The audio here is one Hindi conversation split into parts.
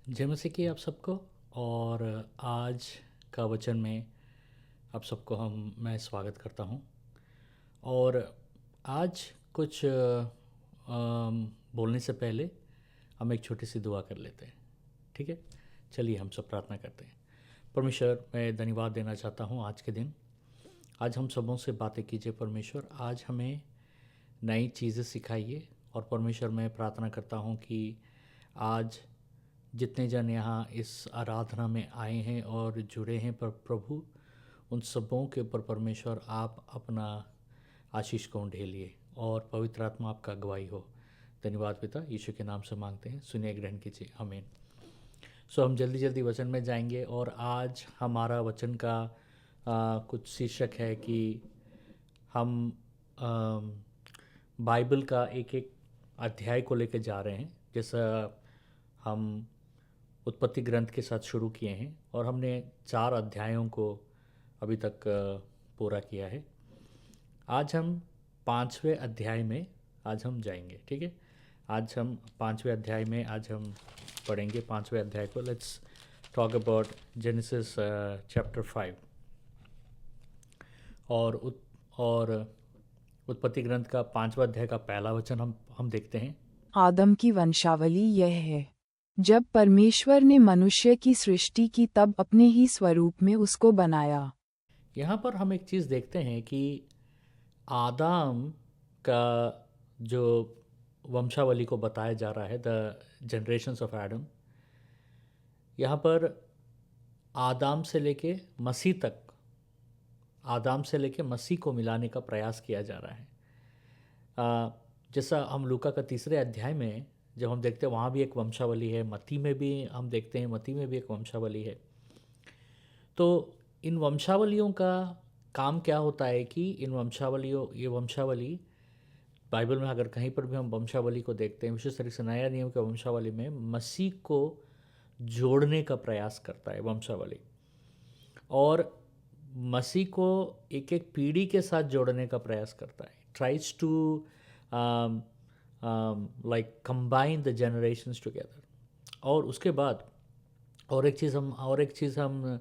जय मसीह की आप सबको। और आज का वचन में आप सबको मैं स्वागत करता हूँ। और आज कुछ बोलने से पहले हम एक छोटी सी दुआ कर लेते हैं। ठीक है, चलिए हम सब प्रार्थना करते हैं। परमेश्वर, मैं धन्यवाद देना चाहता हूँ आज के दिन। आज हम सबों से बातें कीजिए परमेश्वर, आज हमें नई चीज़ें सिखाइए। और परमेश्वर, मैं प्रार्थना करता हूँ कि आज जितने जन यहाँ इस आराधना में आए हैं और जुड़े हैं, पर प्रभु उन सबों के ऊपर परमेश्वर आप अपना आशीष को ढेलिए और पवित्र आत्मा आपका गवाही हो। धन्यवाद पिता, यीशु के नाम से मांगते हैं, सुनिए ग्रहण कीजिए, आमीन। सो हम जल्दी जल्दी वचन में जाएंगे। और आज हमारा वचन का कुछ शीर्षक है कि हम अम, बाइबल का एक एक अध्याय को लेकर जा रहे हैं। जैसा हम उत्पत्ति ग्रंथ के साथ शुरू किए हैं और हमने 4 अध्यायों को अभी तक पूरा किया है। आज हम 5वें अध्याय में आज हम जाएंगे। ठीक है, आज हम 5वें अध्याय में आज हम पढ़ेंगे 5वें अध्याय को। Let's talk about genesis chapter 5। और उत्पत्ति ग्रंथ का 5वां अध्याय का पहला वचन हम देखते हैं। आदम की वंशावली यह है। जब परमेश्वर ने मनुष्य की सृष्टि की तब अपने ही स्वरूप में उसको बनाया। यहाँ पर हम एक चीज़ देखते हैं कि आदम का जो वंशावली को बताया जा रहा है, द जनरेशन्स ऑफ एडम, यहाँ पर आदम से लेके मसीह तक, आदम से लेके मसीह को मिलाने का प्रयास किया जा रहा है। जैसा हम लूका का 3रे अध्याय में जब हम देखते हैं, वहाँ भी एक वंशावली है। मत्ती में भी हम देखते हैं, मत्ती में भी एक वंशावली है। तो इन वंशावलियों का काम क्या होता है कि ये वंशावली बाइबल में अगर कहीं पर भी हम वंशावली को देखते हैं, विशेष तरीके से नया नियम के वंशावली में मसीह को जोड़ने का प्रयास करता है वंशावली। और मसीह को एक एक पीढ़ी के साथ जोड़ने का प्रयास करता है। Tries to like combine the generations together. और उसके बाद और एक चीज़ हम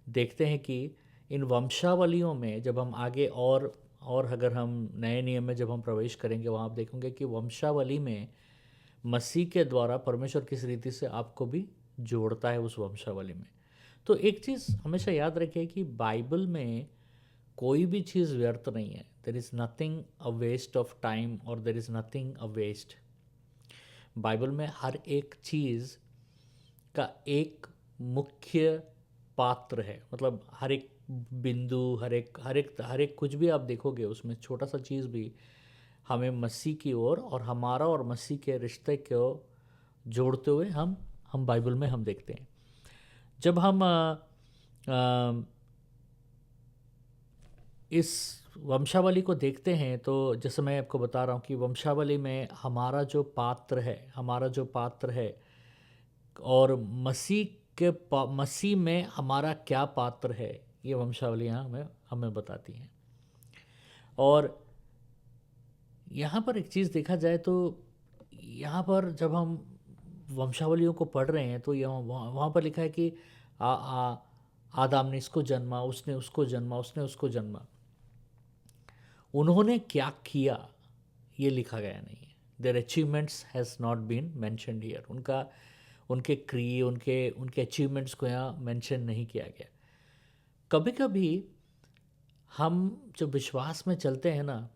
देखते हैं कि इन वंशावलियों में जब हम आगे और अगर हम नए नियम में जब हम प्रवेश करेंगे, वहाँ आप देखेंगे कि वंशावली में मसीह के द्वारा परमेश्वर किस रीति से आपको भी जोड़ता है उस वंशावली में। तो एक चीज़ हमेशा याद रखिए कि बाइबल में कोई भी चीज़ व्यर्थ नहीं है। There is nothing a waste of time और there is nothing a waste. Bible में हर एक चीज़ का एक मुख्य पात्र है। मतलब हर एक बिंदु, हर एक कुछ भी आप देखोगे उसमें छोटा सा चीज़ भी हमें मसीह की ओर और हमारा और मसीह के रिश्ते को जोड़ते हुए हम बाइबल में हम देखते हैं। जब हम इस वंशावली को देखते हैं तो जैसे मैं आपको बता रहा हूँ कि वंशावली में हमारा जो पात्र है और मसीह में हमारा क्या पात्र है, ये वंशावलियाँ हमें बताती हैं। और यहाँ पर एक चीज़ देखा जाए तो यहाँ पर जब हम वंशावलियों को पढ़ रहे हैं तो यहाँ वहाँ पर लिखा है कि आदम ने इसको जन्मा, उसने उसको जन्मा, उसने उसको जन्मा। उन्होंने क्या किया ये लिखा गया नहीं है। Their achievements has not been mentioned here. उनके क्रिए, उनके अचीवमेंट्स को यहाँ मेंशन नहीं किया गया। कभी कभी हम जब विश्वास में चलते हैं ना,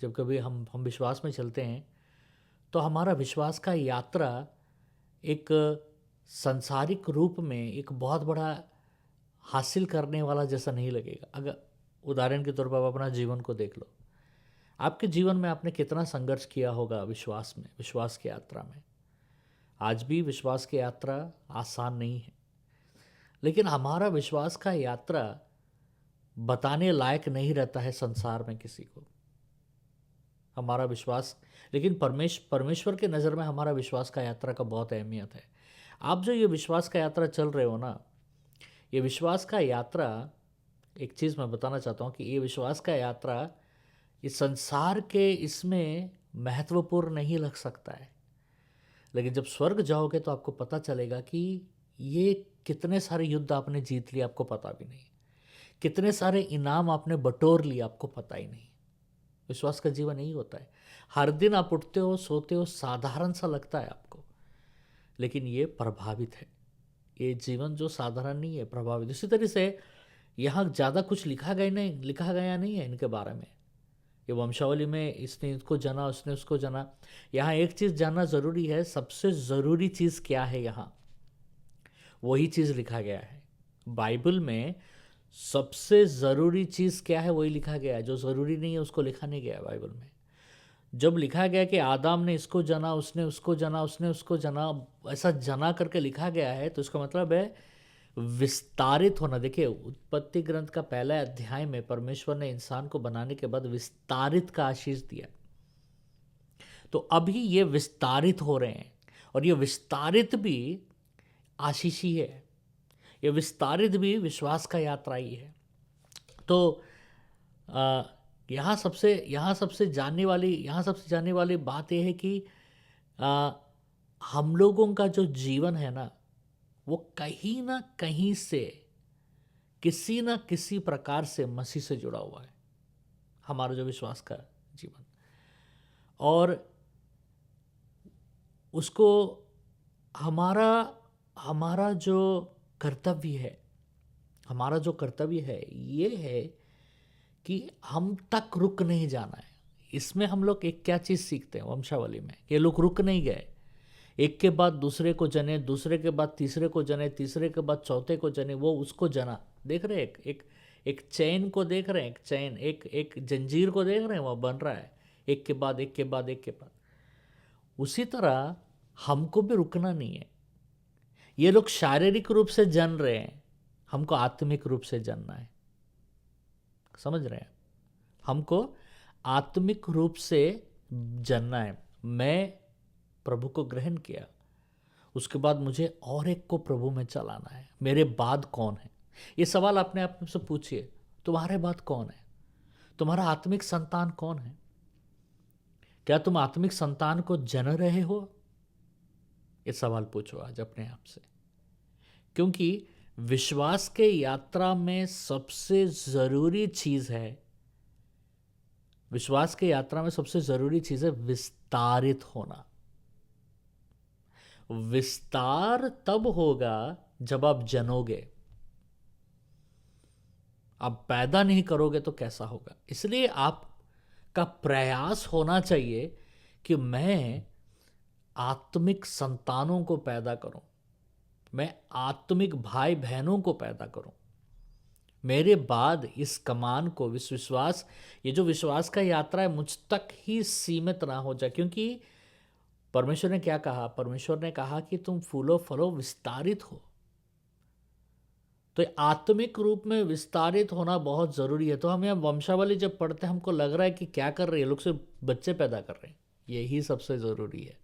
जब कभी हम विश्वास में चलते हैं तो हमारा विश्वास का यात्रा एक सांसारिक रूप में एक बहुत बड़ा हासिल करने वाला जैसा नहीं लगेगा। अगर उदाहरण के तौर पर आप अपना जीवन को देख लो, आपके जीवन में आपने कितना संघर्ष किया होगा विश्वास में, विश्वास की यात्रा में। आज भी विश्वास की यात्रा आसान नहीं है, लेकिन हमारा विश्वास का यात्रा बताने लायक नहीं रहता है संसार में किसी को, हमारा विश्वास। लेकिन परमेश्वर के नज़र में हमारा विश्वास का यात्रा का बहुत अहमियत है। आप जो ये विश्वास का यात्रा चल रहे हो ना, ये विश्वास का यात्रा, एक चीज़ मैं बताना चाहता हूँ कि ये विश्वास का यात्रा इस संसार के इसमें महत्वपूर्ण नहीं लग सकता है, लेकिन जब स्वर्ग जाओगे तो आपको पता चलेगा कि ये कितने सारे युद्ध आपने जीत लिए, आपको पता भी नहीं। कितने सारे इनाम आपने बटोर लिए, आपको पता ही नहीं। विश्वास का जीवन यही होता है। हर दिन आप उठते हो, सोते हो, साधारण सा लगता है आपको, लेकिन ये प्रभावित है। ये जीवन जो साधारण नहीं है, प्रभावित। इसी तरह से यहाँ ज़्यादा कुछ लिखा गया नहीं है इनके बारे में। ये वंशावली में इसने इसको जाना, उसने उसको जाना। यहाँ एक चीज़ जानना ज़रूरी है, सबसे ज़रूरी चीज़ क्या है यहाँ, वही चीज़ लिखा गया है। बाइबल में सबसे ज़रूरी चीज़ क्या है वही लिखा गया है। जो ज़रूरी नहीं है उसको लिखा नहीं गया है बाइबल में। जब लिखा गया कि आदम ने इसको जना, उसने उसको जना, उसने उसको जना, ऐसा जना करके लिखा गया है, तो इसका मतलब है विस्तारित होना। देखिए, उत्पत्ति ग्रंथ का पहला अध्याय में परमेश्वर ने इंसान को बनाने के बाद विस्तारित का आशीष दिया। तो अभी ये विस्तारित हो रहे हैं, और ये विस्तारित भी आशीष ही है। ये विस्तारित भी विश्वास का यात्रा ही है। तो यहाँ सबसे जानने वाली बात यह है कि हम लोगों का जो जीवन है ना, वो कहीं ना कहीं से, किसी ना किसी प्रकार से मसीह से जुड़ा हुआ है। हमारा जो विश्वास का जीवन, और उसको हमारा जो कर्तव्य है ये है कि हम तक रुक नहीं जाना है। इसमें हम लोग एक क्या चीज़ सीखते हैं वंशावली में, कि लोग रुक नहीं गए। एक के बाद दूसरे को जने, दूसरे के बाद तीसरे को जने, तीसरे के बाद चौथे को जने, वो उसको जना। देख रहे हैं, एक चैन को देख रहे हैं, एक चैन, एक जंजीर को देख रहे हैं, वो बन रहा है एक के बाद एक के बाद एक के बाद। उसी तरह हमको भी रुकना नहीं है। ये लोग शारीरिक रूप से जन रहे हैं, हमको आत्मिक रूप से जानना है। समझ रहे हैं? हमको आत्मिक रूप से जानना है। मैं प्रभु को ग्रहण किया, उसके बाद मुझे और एक को प्रभु में चलाना है। मेरे बाद कौन है? ये सवाल अपने आप से पूछिए, तुम्हारे बाद कौन है? तुम्हारा आत्मिक संतान कौन है? क्या तुम आत्मिक संतान को जन रहे हो? ये सवाल पूछो आज अपने आप से। क्योंकि विश्वास के यात्रा में सबसे जरूरी चीज है, विश्वास के यात्रा में सबसे जरूरी चीज है विस्तारित होना। विस्तार तब होगा जब आप जनोगे। आप पैदा नहीं करोगे तो कैसा होगा? इसलिए आपका प्रयास होना चाहिए कि मैं आत्मिक संतानों को पैदा करूं, मैं आत्मिक भाई बहनों को पैदा करूं। मेरे बाद इस कमान को, विश्वास, ये जो विश्वास का यात्रा है, मुझ तक ही सीमित ना हो जाए। क्योंकि परमेश्वर ने क्या कहा? परमेश्वर ने कहा कि तुम फूलो फलो, विस्तारित हो। तो आत्मिक रूप में विस्तारित होना बहुत ज़रूरी है। तो हम यहाँ वंशावली जब पढ़ते हैं, हमको लग रहा है कि क्या कर रहे हैं लोग, सिर्फ बच्चे पैदा कर रहे हैं। यही सबसे ज़रूरी है,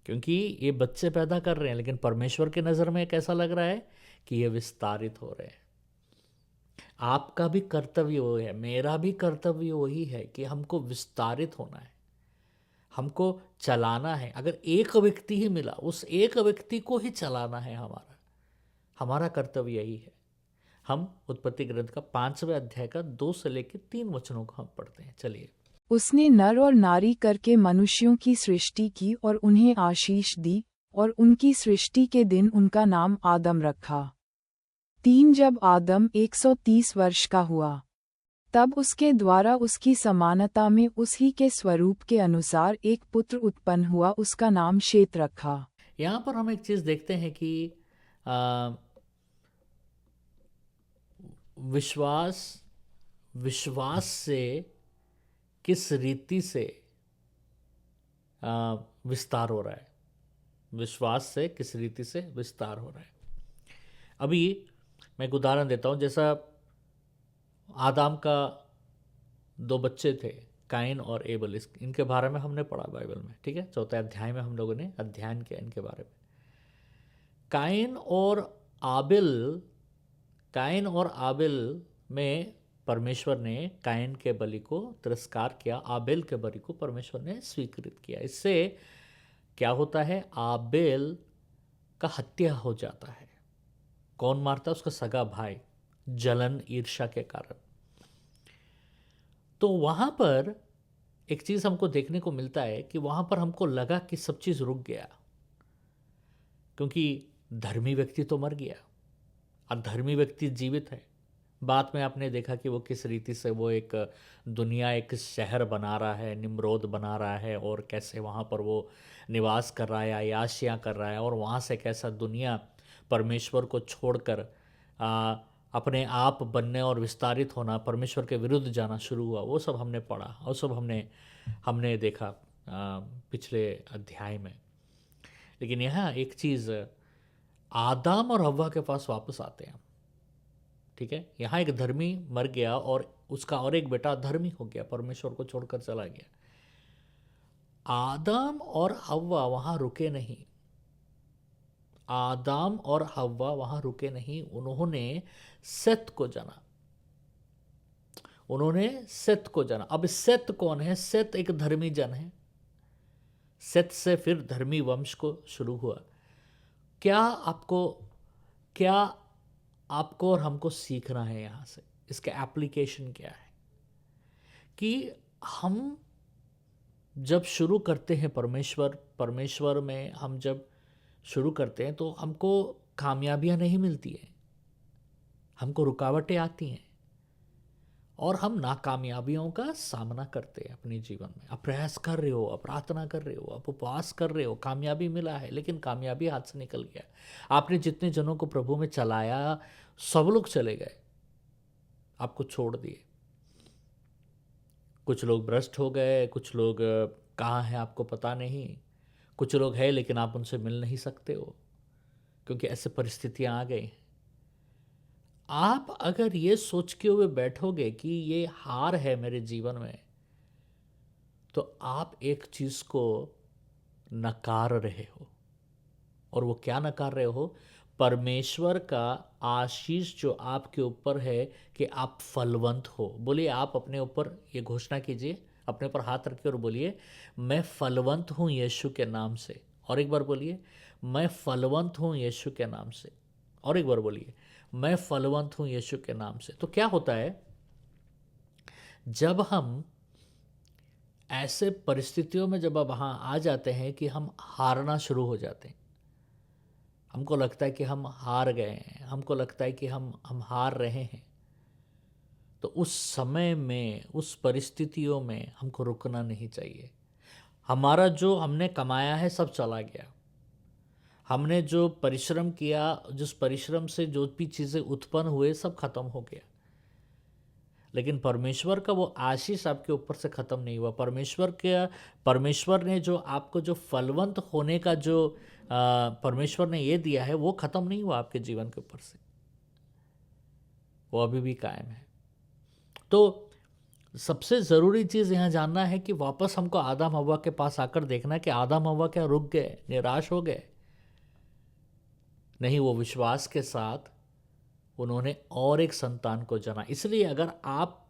क्योंकि ये बच्चे पैदा कर रहे हैं, लेकिन परमेश्वर की नज़र में कैसा लग रहा है कि ये विस्तारित हो रहे हैं। आपका भी कर्तव्य वो है, मेरा भी कर्तव्य वही है कि हमको विस्तारित होना है, हमको चलाना है। अगर एक व्यक्ति ही मिला, उस एक व्यक्ति को ही चलाना है। हमारा कर्तव्य यही है। हम उत्पत्ति ग्रंथ का 5वें अध्याय का 2 से लेकर 3 वचनों को हम पढ़ते हैं। चलिए। उसने नर और नारी करके मनुष्यों की सृष्टि की और उन्हें आशीष दी, और उनकी सृष्टि के दिन उनका नाम आदम रखा। 3 जब आदम 130 वर्ष का हुआ, तब उसके द्वारा उसकी समानता में उसी के स्वरूप के अनुसार एक पुत्र उत्पन्न हुआ, उसका नाम शेत रखा। यहाँ पर हम एक चीज़ देखते हैं कि विश्वास से किस रीति से विस्तार हो रहा है। विश्वास से किस रीति से विस्तार हो रहा है। अभी मैं एक उदाहरण देता हूँ। जैसा आदम का 2 बच्चे थे, काइन और एबल, इनके बारे में हमने पढ़ा बाइबल में, ठीक है। 4थे अध्याय में हम लोगों ने अध्ययन किया इनके बारे में। काइन और आबिल में परमेश्वर ने काइन के बलि को तिरस्कार किया, आबिल के बलि को परमेश्वर ने स्वीकृत किया। इससे क्या होता है, आबेल का हत्या हो जाता है। कौन मारता है? उसका सगा भाई, जलन ईर्ष्या के कारण। तो वहां पर एक चीज हमको देखने को मिलता है कि वहां पर हमको लगा कि सब चीज रुक गया, क्योंकि धर्मी व्यक्ति तो मर गया, अधर्मी व्यक्ति जीवित है। बाद में आपने देखा कि वो किस रीति से वो एक दुनिया, एक शहर बना रहा है, निम्रोद बना रहा है, और कैसे वहाँ पर वो निवास कर रहा है, अयाशियाँ कर रहा है, और वहाँ से कैसा दुनिया परमेश्वर को छोड़कर अपने आप बनने और विस्तारित होना, परमेश्वर के विरुद्ध जाना शुरू हुआ। वो सब हमने पढ़ा और सब हमने हमने देखा पिछले अध्याय में। लेकिन यहाँ एक चीज़, आदम और हव्वा के पास वापस आते हैं, ठीक है। यहाँ एक धर्मी मर गया और उसका और एक बेटा धर्मी हो गया, परमेश्वर को छोड़कर चला गया। आदम और हव्वा वहां रुके नहीं, आदम और हव्वा वहां रुके नहीं, उन्होंने सेत को जाना, उन्होंने सेत को जाना। अब सेत कौन है? सेत एक धर्मी जन है। सेत से फिर धर्मी वंश को शुरू हुआ। क्या आपको और हमको सीखना है यहाँ से? इसका एप्लीकेशन क्या है कि हम जब शुरू करते हैं परमेश्वर में हम जब शुरू करते हैं तो हमको कामयाबियाँ नहीं मिलती हैं, हमको रुकावटें आती हैं और हम नाकामयाबियों का सामना करते हैं अपने जीवन में। आप प्रयास कर रहे हो, आप प्रार्थना कर रहे हो, आप उपवास कर रहे हो, कामयाबी मिला है, लेकिन कामयाबी हाथ से निकल गया। आपने जितने जनों को प्रभु में चलाया, सब लोग चले गए, आपको छोड़ दिए। कुछ लोग भ्रष्ट हो गए, कुछ लोग कहाँ हैं आपको पता नहीं, कुछ लोग हैं लेकिन आप उनसे मिल नहीं सकते हो, क्योंकि ऐसे परिस्थितियाँ आ गई। आप अगर ये सोच के हुए बैठोगे कि ये हार है मेरे जीवन में, तो आप एक चीज को नकार रहे हो। और वो क्या नकार रहे हो? परमेश्वर का आशीष जो आपके ऊपर है कि आप फलवंत हो। बोलिए, आप अपने ऊपर ये घोषणा कीजिए, अपने ऊपर हाथ रखिए और बोलिए, मैं फलवंत हूँ यीशु के नाम से। और एक बार बोलिए, मैं फलवंत हूँ यीशु के नाम से। और एक बार बोलिए, मैं फलवंत हूँ यीशु के नाम से। तो क्या होता है, जब हम ऐसे परिस्थितियों में जब अब वहाँ आ जाते हैं कि हम हारना शुरू हो जाते हैं, हमको लगता है कि हम हार गए हैं, हमको लगता है कि हम हार रहे हैं, तो उस समय में, उस परिस्थितियों में हमको रुकना नहीं चाहिए। हमारा जो हमने कमाया है सब चला गया, हमने जो परिश्रम किया, जिस परिश्रम से जो भी चीज़ें उत्पन्न हुए सब खत्म हो गया, लेकिन परमेश्वर का वो आशीष आपके ऊपर से खत्म नहीं हुआ। परमेश्वर ने जो आपको जो फलवंत होने का जो परमेश्वर ने ये दिया है, वो खत्म नहीं हुआ आपके जीवन के ऊपर से, वो अभी भी कायम है। तो सबसे ज़रूरी चीज़ यहाँ जानना है कि वापस हमको आदम हव्वा के पास आकर देखना है कि आदम हव्वा क्या रुक गए, निराश हो गए? नहीं, वो विश्वास के साथ उन्होंने और एक संतान को जना। इसलिए अगर आप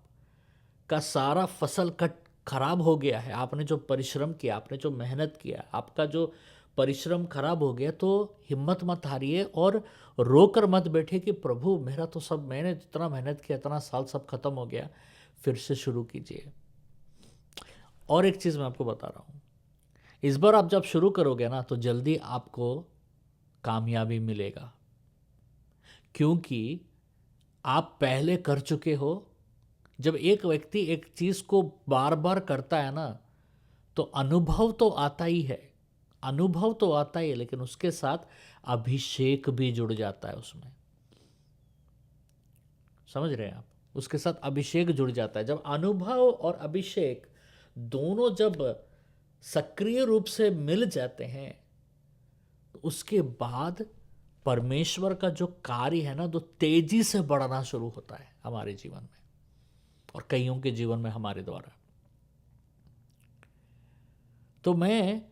का सारा फसल कट खराब हो गया है, आपने जो परिश्रम किया, आपने जो मेहनत किया, आपका जो परिश्रम खराब हो गया, तो हिम्मत मत हारिए और रोकर मत बैठे कि प्रभु मेरा तो सब, मैंने जितना मेहनत किया, इतना साल सब खत्म हो गया। फिर से शुरू कीजिए। और एक चीज़ मैं आपको बता रहा हूँ, इस बार आप जब शुरू करोगे ना, तो जल्दी आपको कामयाबी मिलेगा, क्योंकि आप पहले कर चुके हो। जब एक व्यक्ति एक चीज़ को बार बार करता है ना, तो अनुभव तो आता ही है, अनुभव तो आता ही है, लेकिन उसके साथ अभिषेक भी जुड़ जाता है उसमें। समझ रहे हैं आप? उसके साथ अभिषेक जुड़ जाता है। जब अनुभव और अभिषेक दोनों जब सक्रिय रूप से मिल जाते हैं, तो उसके बाद परमेश्वर का जो कार्य है ना, तो तेजी से बढ़ना शुरू होता है हमारे जीवन में और कईयों के जीवन में हमारे द्वारा। तो मैं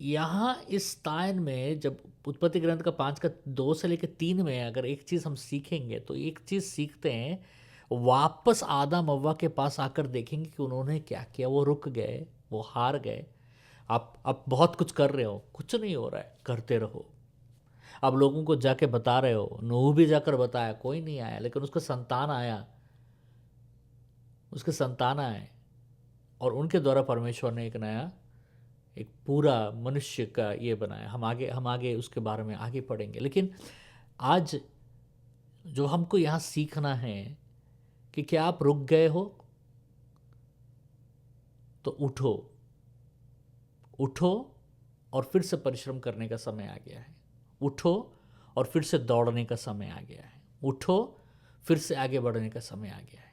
यहाँ इस तायन में, जब उत्पत्ति ग्रंथ का 5 का 2 से लेकर 3 में अगर एक चीज़ हम सीखेंगे, तो एक चीज़ सीखते हैं, वापस आदम हव्वा के पास आकर देखेंगे कि उन्होंने क्या किया। वो रुक गए, वो हार गए, आप बहुत कुछ कर रहे हो, कुछ नहीं हो रहा है, करते रहो। आप लोगों को जाके बता रहे हो, नूह भी जाकर बताया, कोई नहीं आया, लेकिन उसका संतान आया, उसके संतान आए, और उनके द्वारा परमेश्वर ने एक नया, एक पूरा मनुष्य का ये बनाया। हम आगे उसके बारे में आगे पढ़ेंगे। लेकिन आज जो हमको यहाँ सीखना है कि क्या आप रुक गए हो, तो उठो, उठो और फिर से परिश्रम करने का समय आ गया है। उठो और फिर से दौड़ने का समय आ गया है। उठो, फिर से आगे बढ़ने का समय आ गया है।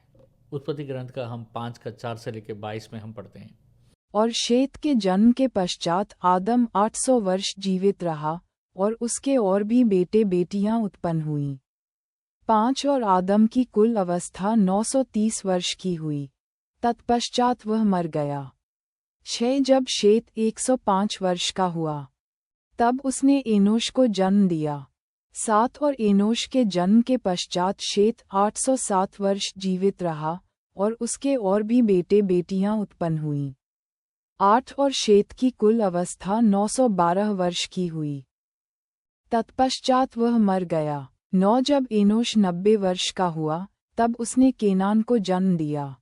उत्पत्ति ग्रंथ का हम 5 का 4 से लेकर 22 में हम पढ़ते हैं। और शेत के जन्म के पश्चात आदम 800 वर्ष जीवित रहा, और उसके और भी बेटे बेटियां उत्पन्न हुईं। 5 और आदम की कुल अवस्था 930 वर्ष की हुई। तत्पश्चात वह मर गया। 6 जब शेत 105 वर्ष का हुआ, तब उसने एनोश को जन्म दिया। 7 और एनोश के जन्म के पश्चात शेत 807 वर्ष जीवित रहा, और उसके और भी बेटे बेटियां उत्पन्न हुईं। 8 और शेत की कुल अवस्था 912 वर्ष की हुई। तत्पश्चात वह मर गया। 9 जब एनोश 90 वर्ष का हुआ, तब उसने केनान को जन्म दिया।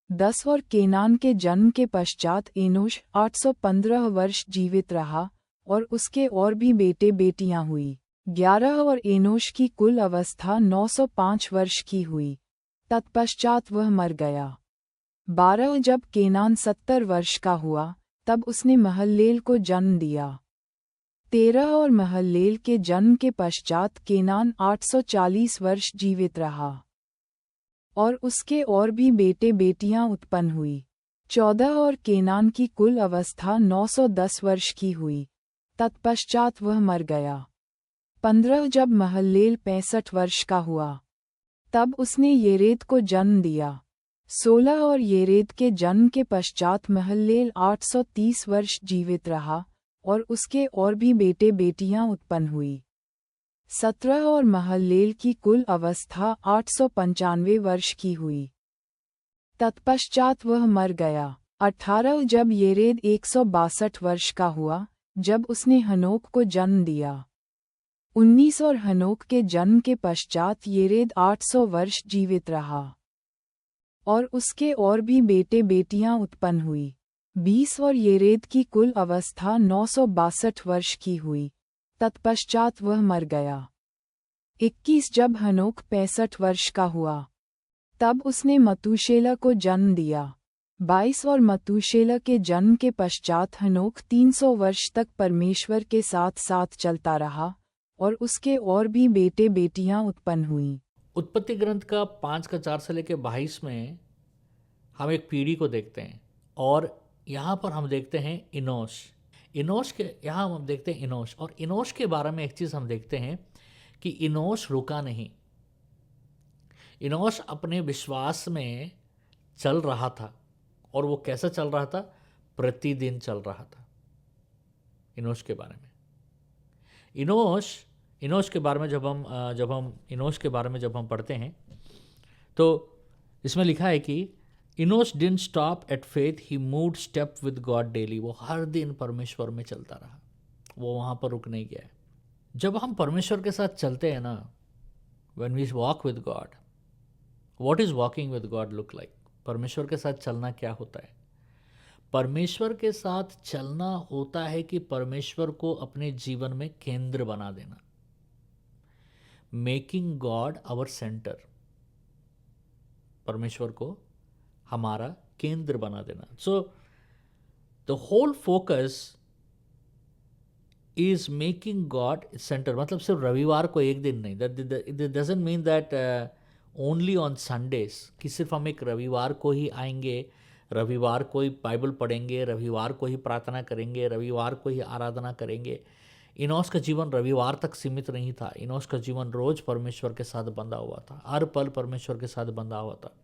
10 और केनान के जन्म के पश्चात एनोश 815 वर्ष जीवित रहा, और उसके और भी बेटे बेटियां हुई। 11 और एनोश की कुल अवस्था 905 वर्ष की हुई। तत्पश्चात वह मर गया। 12 जब केनान 70 वर्ष का हुआ, तब उसने महल्लेल को जन्म दिया। 13 और महल्लेल के जन्म के पश्चात केनान 840 वर्ष जीवित रहा, और उसके और भी बेटे बेटियां उत्पन्न हुई। 14 और केनान की कुल अवस्था 910 वर्ष की हुई। तत्पश्चात वह मर गया। 15 जब महल्लेल 65 वर्ष का हुआ, तब उसने येरेद को जन्म दिया। 16 और येरेद के जन्म के पश्चात महल्लेल 830 वर्ष जीवित रहा, और उसके और भी बेटे बेटियां उत्पन्न हुई। 17 और महल्लेल की कुल अवस्था 895 वर्ष की हुई। तत्पश्चात वह मर गया। 18 जब येरेद 162 वर्ष का हुआ, जब उसने हनोक को जन्म दिया। 19 और हनोक के जन्म के पश्चात येरेद 800 वर्ष जीवित रहा, और उसके और भी बेटे बेटियां उत्पन्न हुई। 20 और येरेद की कुल अवस्था 962 वर्ष की हुई। तत्पश्चात वह मर गया। 21 जब हनोक 65 वर्ष का हुआ, तब उसने मतूशेला को जन्म दिया। 22 और मतूशेला के जन्म के पश्चात हनोक 300 वर्ष तक परमेश्वर के साथ साथ चलता रहा, और उसके और भी बेटे बेटियां उत्पन्न हुईं। उत्पत्ति ग्रंथ का 5 का 4 से लेकर 22 में हम एक पीढ़ी को देखते हैं, और यहाँ पर हम देखते हैं इनोश। इनोश के यहाँ हम देखते हैं इनोश, और इनोश के बारे में एक चीज़ हम देखते हैं कि इनोश रुका नहीं। इनोश अपने विश्वास में चल रहा था, और वो कैसा चल रहा था? प्रतिदिन चल रहा था। इनोश के बारे में, इनोश के बारे में जब हम इनोश के बारे में जब हम पढ़ते हैं, तो इसमें लिखा है कि Enosh didn't stop at faith, he moved step with God daily. वो हर दिन परमेश्वर में चलता रहा, वो वहाँ पर रुक नहीं गया। जब हम परमेश्वर के साथ चलते हैं ना, when we walk with God, what is walking with God look like? परमेश्वर के साथ चलना क्या होता है? परमेश्वर के साथ चलना होता है कि परमेश्वर को अपने जीवन में केंद्र बना देना, मेकिंग गॉड आवर सेंटर। परमेश्वर को हमारा केंद्र बना देना। So the whole focus is making God center. मतलब सिर्फ रविवार को एक दिन नहीं, that doesn't mean that only on Sundays, कि सिर्फ हम एक रविवार को ही आएंगे, रविवार को ही बाइबल पढ़ेंगे, रविवार को ही प्रार्थना करेंगे, रविवार को ही आराधना करेंगे। इनोश का जीवन रविवार तक सीमित नहीं था। इनोश का जीवन रोज परमेश्वर के साथ बंधा हुआ था, हर पल परमेश्वर के साथ बंधा हुआ था।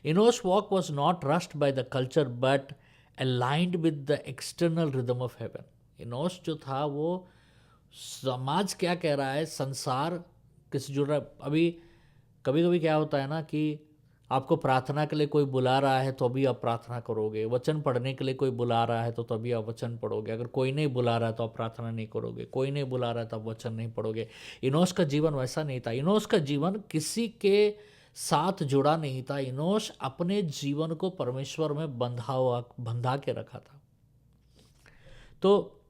Enosh's walk was not rushed by the culture but aligned with the external rhythm of heaven. Enosh जो था वो समाज क्या कह रहा है, संसार किससे जुड़ रहा है। अभी कभी कभी क्या होता है ना कि आपको प्रार्थना के लिए कोई बुला रहा है तो अभी आप प्रार्थना करोगे, वचन पढ़ने के लिए कोई बुला रहा है तो तभी आप वचन पढ़ोगे। अगर कोई नहीं बुला रहा है तो आप प्रार्थना नहीं करोगे, कोई नहीं बुला रहा है तो आप वचन नहीं पढ़ोगे। इनोश का जीवन वैसा नहीं था। इनोश का जीवन किसी के साथ जुड़ा नहीं था। इनोश अपने जीवन को परमेश्वर में बंधा के रखा था। तो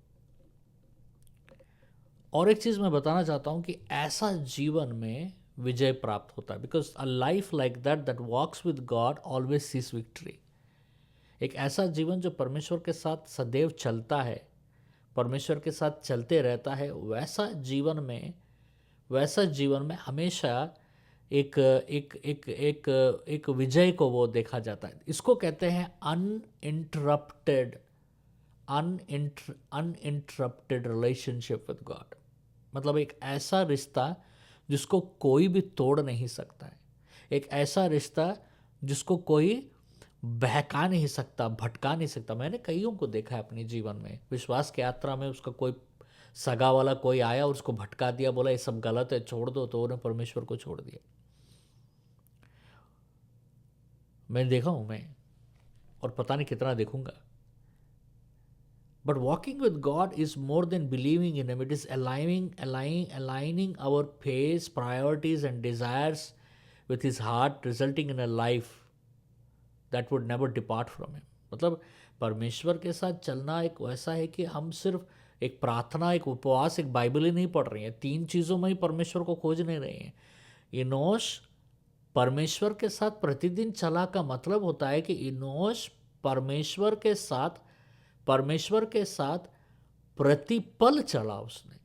और एक चीज़ मैं बताना चाहता हूँ कि ऐसा जीवन में विजय प्राप्त होता है, because a life like that that walks with God always sees victory. एक ऐसा जीवन जो परमेश्वर के साथ सदैव चलता है, परमेश्वर के साथ चलते रहता है, वैसा जीवन में हमेशा एक एक एक एक एक विजय को वो देखा जाता है। इसको कहते हैं अनइंटरप्टेड रिलेशनशिप विद गॉड। मतलब एक ऐसा रिश्ता जिसको कोई भी तोड़ नहीं सकता है, एक ऐसा रिश्ता जिसको कोई बहका नहीं सकता, भटका नहीं सकता। मैंने कईयों को देखा है अपने जीवन में, विश्वास की यात्रा में उसका कोई सगा वाला कोई आया और उसको भटका दिया, बोला ये सब गलत है छोड़ दो, तो उन्हें परमेश्वर को छोड़ दिया। मैं देखा हूं, मैं और पता नहीं कितना देखूंगा। But walking with God is more than believing in Him. It is aligning our pace, priorities, and desires with His heart, resulting in a life that would never depart from Him. मतलब परमेश्वर के साथ चलना एक वैसा है कि हम सिर्फ एक प्रार्थना, एक उपवास, एक बाइबल ही नहीं पढ़ रहे हैं, तीन चीज़ों में ही परमेश्वर को खोज नहीं रहे हैं। इनोश परमेश्वर के साथ प्रतिदिन चला का मतलब होता है कि इनोश परमेश्वर के साथ प्रतिपल चला उसने।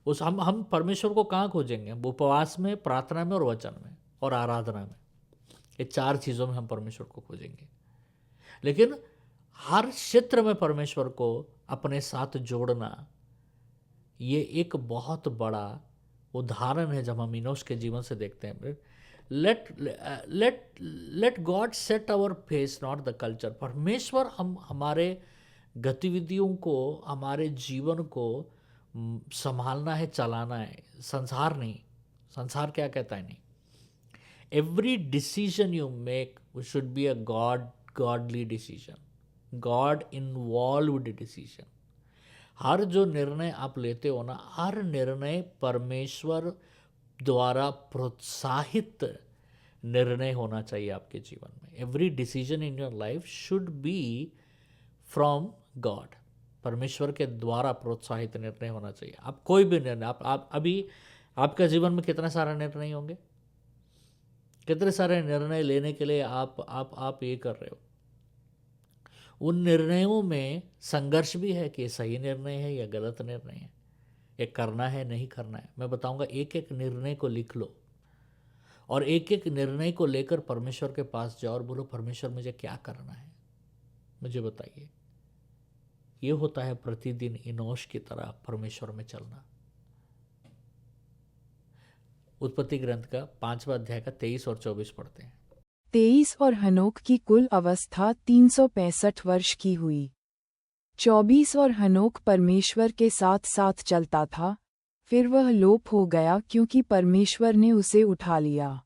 उस हम परमेश्वर को कहाँ खोजेंगे? उपवास में, प्रार्थना में और वचन में और आराधना में। ये चार चीज़ों में हम परमेश्वर को खोजेंगे। लेकिन हर क्षेत्र में परमेश्वर को अपने साथ जोड़ना, ये एक बहुत बड़ा उदाहरण है जब हम इनोश के जीवन से देखते हैं। Let God set our pace, not the culture. परमेश्वर हमारे गतिविधियों को, हमारे जीवन को संभालना है, चलाना है, संसार नहीं। संसार क्या कहता है? नहीं। Every decision you make should be a godly decision, God involved decision. हर जो निर्णय आप लेते हो ना, हर निर्णय परमेश्वर द्वारा प्रोत्साहित निर्णय होना चाहिए आपके जीवन में। Every decision in your life should be from God, परमेश्वर के द्वारा प्रोत्साहित निर्णय होना चाहिए। आप कोई भी निर्णय, आप अभी आपका जीवन में कितने सारे निर्णय होंगे, कितने सारे निर्णय लेने के लिए आप ये कर रहे हो। उन निर्णयों में संघर्ष भी है कि ये सही निर्णय है या गलत निर्णय है, ये करना है नहीं करना है। मैं बताऊंगा, एक एक निर्णय को लिख लो और एक एक निर्णय को लेकर परमेश्वर के पास जाओ और बोलो, परमेश्वर मुझे क्या करना है, मुझे बताइए। ये होता है प्रतिदिन इनोश की तरह परमेश्वर में चलना। उत्पत्ति ग्रंथ का 5वां अध्याय का 23 और 24 पढ़ते हैं। 23 और हनोक की कुल अवस्था 365 वर्ष की हुई। 24 और हनोक परमेश्वर के साथ साथ चलता था, फिर वह लोप हो गया क्योंकि परमेश्वर ने उसे उठा लिया।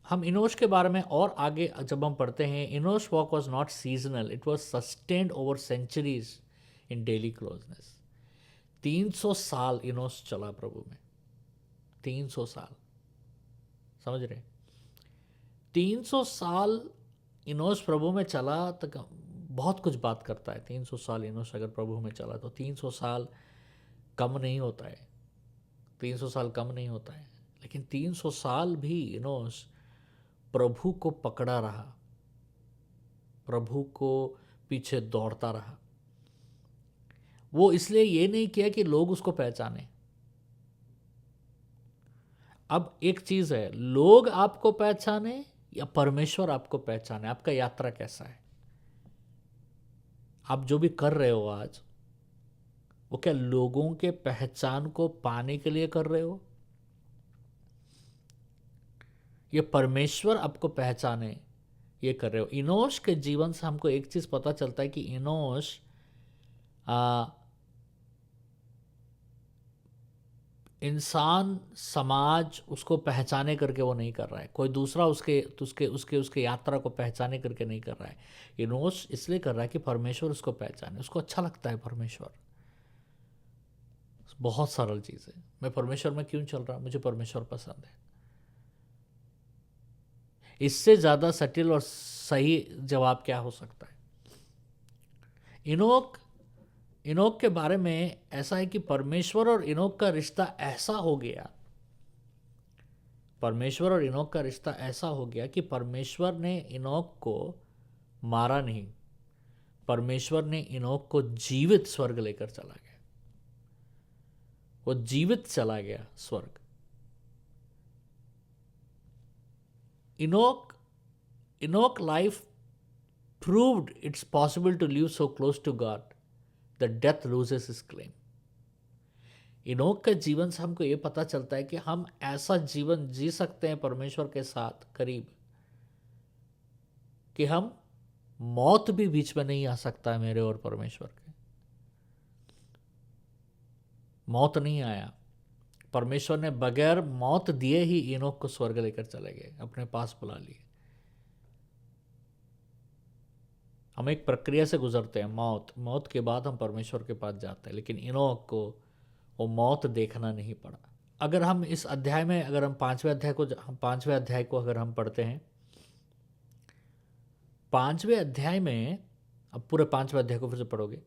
हम इनोश के बारे में और आगे जब हम पढ़ते हैं, Enosh walk was not seasonal, it was sustained over centuries in daily closeness. 300 साल इनोश चला प्रभु में, 300 साल, समझ रहे? 300 साल इनोश प्रभु में चला तो बहुत कुछ बात करता है। 300 साल इनोश अगर प्रभु में चला तो 300 साल कम नहीं होता है, 300 साल कम नहीं होता है। लेकिन 300 साल भी इनोश प्रभु को पकड़ा रहा, प्रभु को पीछे दौड़ता रहा। वो इसलिए ये नहीं किया कि लोग उसको पहचाने। अब एक चीज है, लोग आपको पहचाने या परमेश्वर आपको पहचाने, आपका यात्रा कैसा है। आप जो भी कर रहे हो आज, वो क्या लोगों के पहचान को पाने के लिए कर रहे हो, ये परमेश्वर आपको पहचाने ये कर रहे हो? इनोश के जीवन से हमको एक चीज पता चलता है कि इंसान समाज उसको पहचाने करके वो नहीं कर रहा है, कोई दूसरा उसके उसके उसके उसके यात्रा को पहचाने करके नहीं कर रहा है। इनोस इसलिए कर रहा है कि परमेश्वर उसको पहचाने, उसको अच्छा लगता है परमेश्वर। बहुत सरल चीज़ है, मैं परमेश्वर में क्यों चल रहा, मुझे परमेश्वर पसंद है। इससे ज़्यादा सटिल और सही जवाब क्या हो सकता है। इनोक इनोक के बारे में ऐसा है कि परमेश्वर और इनोक का रिश्ता ऐसा हो गया, परमेश्वर और इनोक का रिश्ता ऐसा हो गया कि परमेश्वर ने इनोक को मारा नहीं, परमेश्वर ने इनोक को जीवित स्वर्ग लेकर चला गया। वो जीवित चला गया स्वर्ग। Enoch life proved it's possible to live so close to God that death loses its claim. Enoch के जीवन से हमको ये पता चलता है कि हम ऐसा जीवन जी सकते हैं परमेश्वर के साथ करीब, कि हम मौत भी बीच में नहीं आ सकता है मेरे और परमेश्वर के। मौत नहीं आया, परमेश्वर ने बगैर मौत दिए ही इनोक को स्वर्ग लेकर चले गए, अपने पास बुला लिए। हम एक प्रक्रिया से गुजरते हैं, मौत के बाद हम परमेश्वर के पास जाते हैं, लेकिन इनोक को वो मौत देखना नहीं पड़ा। अगर हम इस अध्याय में, अगर हम पांचवें अध्याय को अगर हम पढ़ते हैं, पांचवें अध्याय में, अब पूरे पांचवें अध्याय को फिर से पढ़ोगे,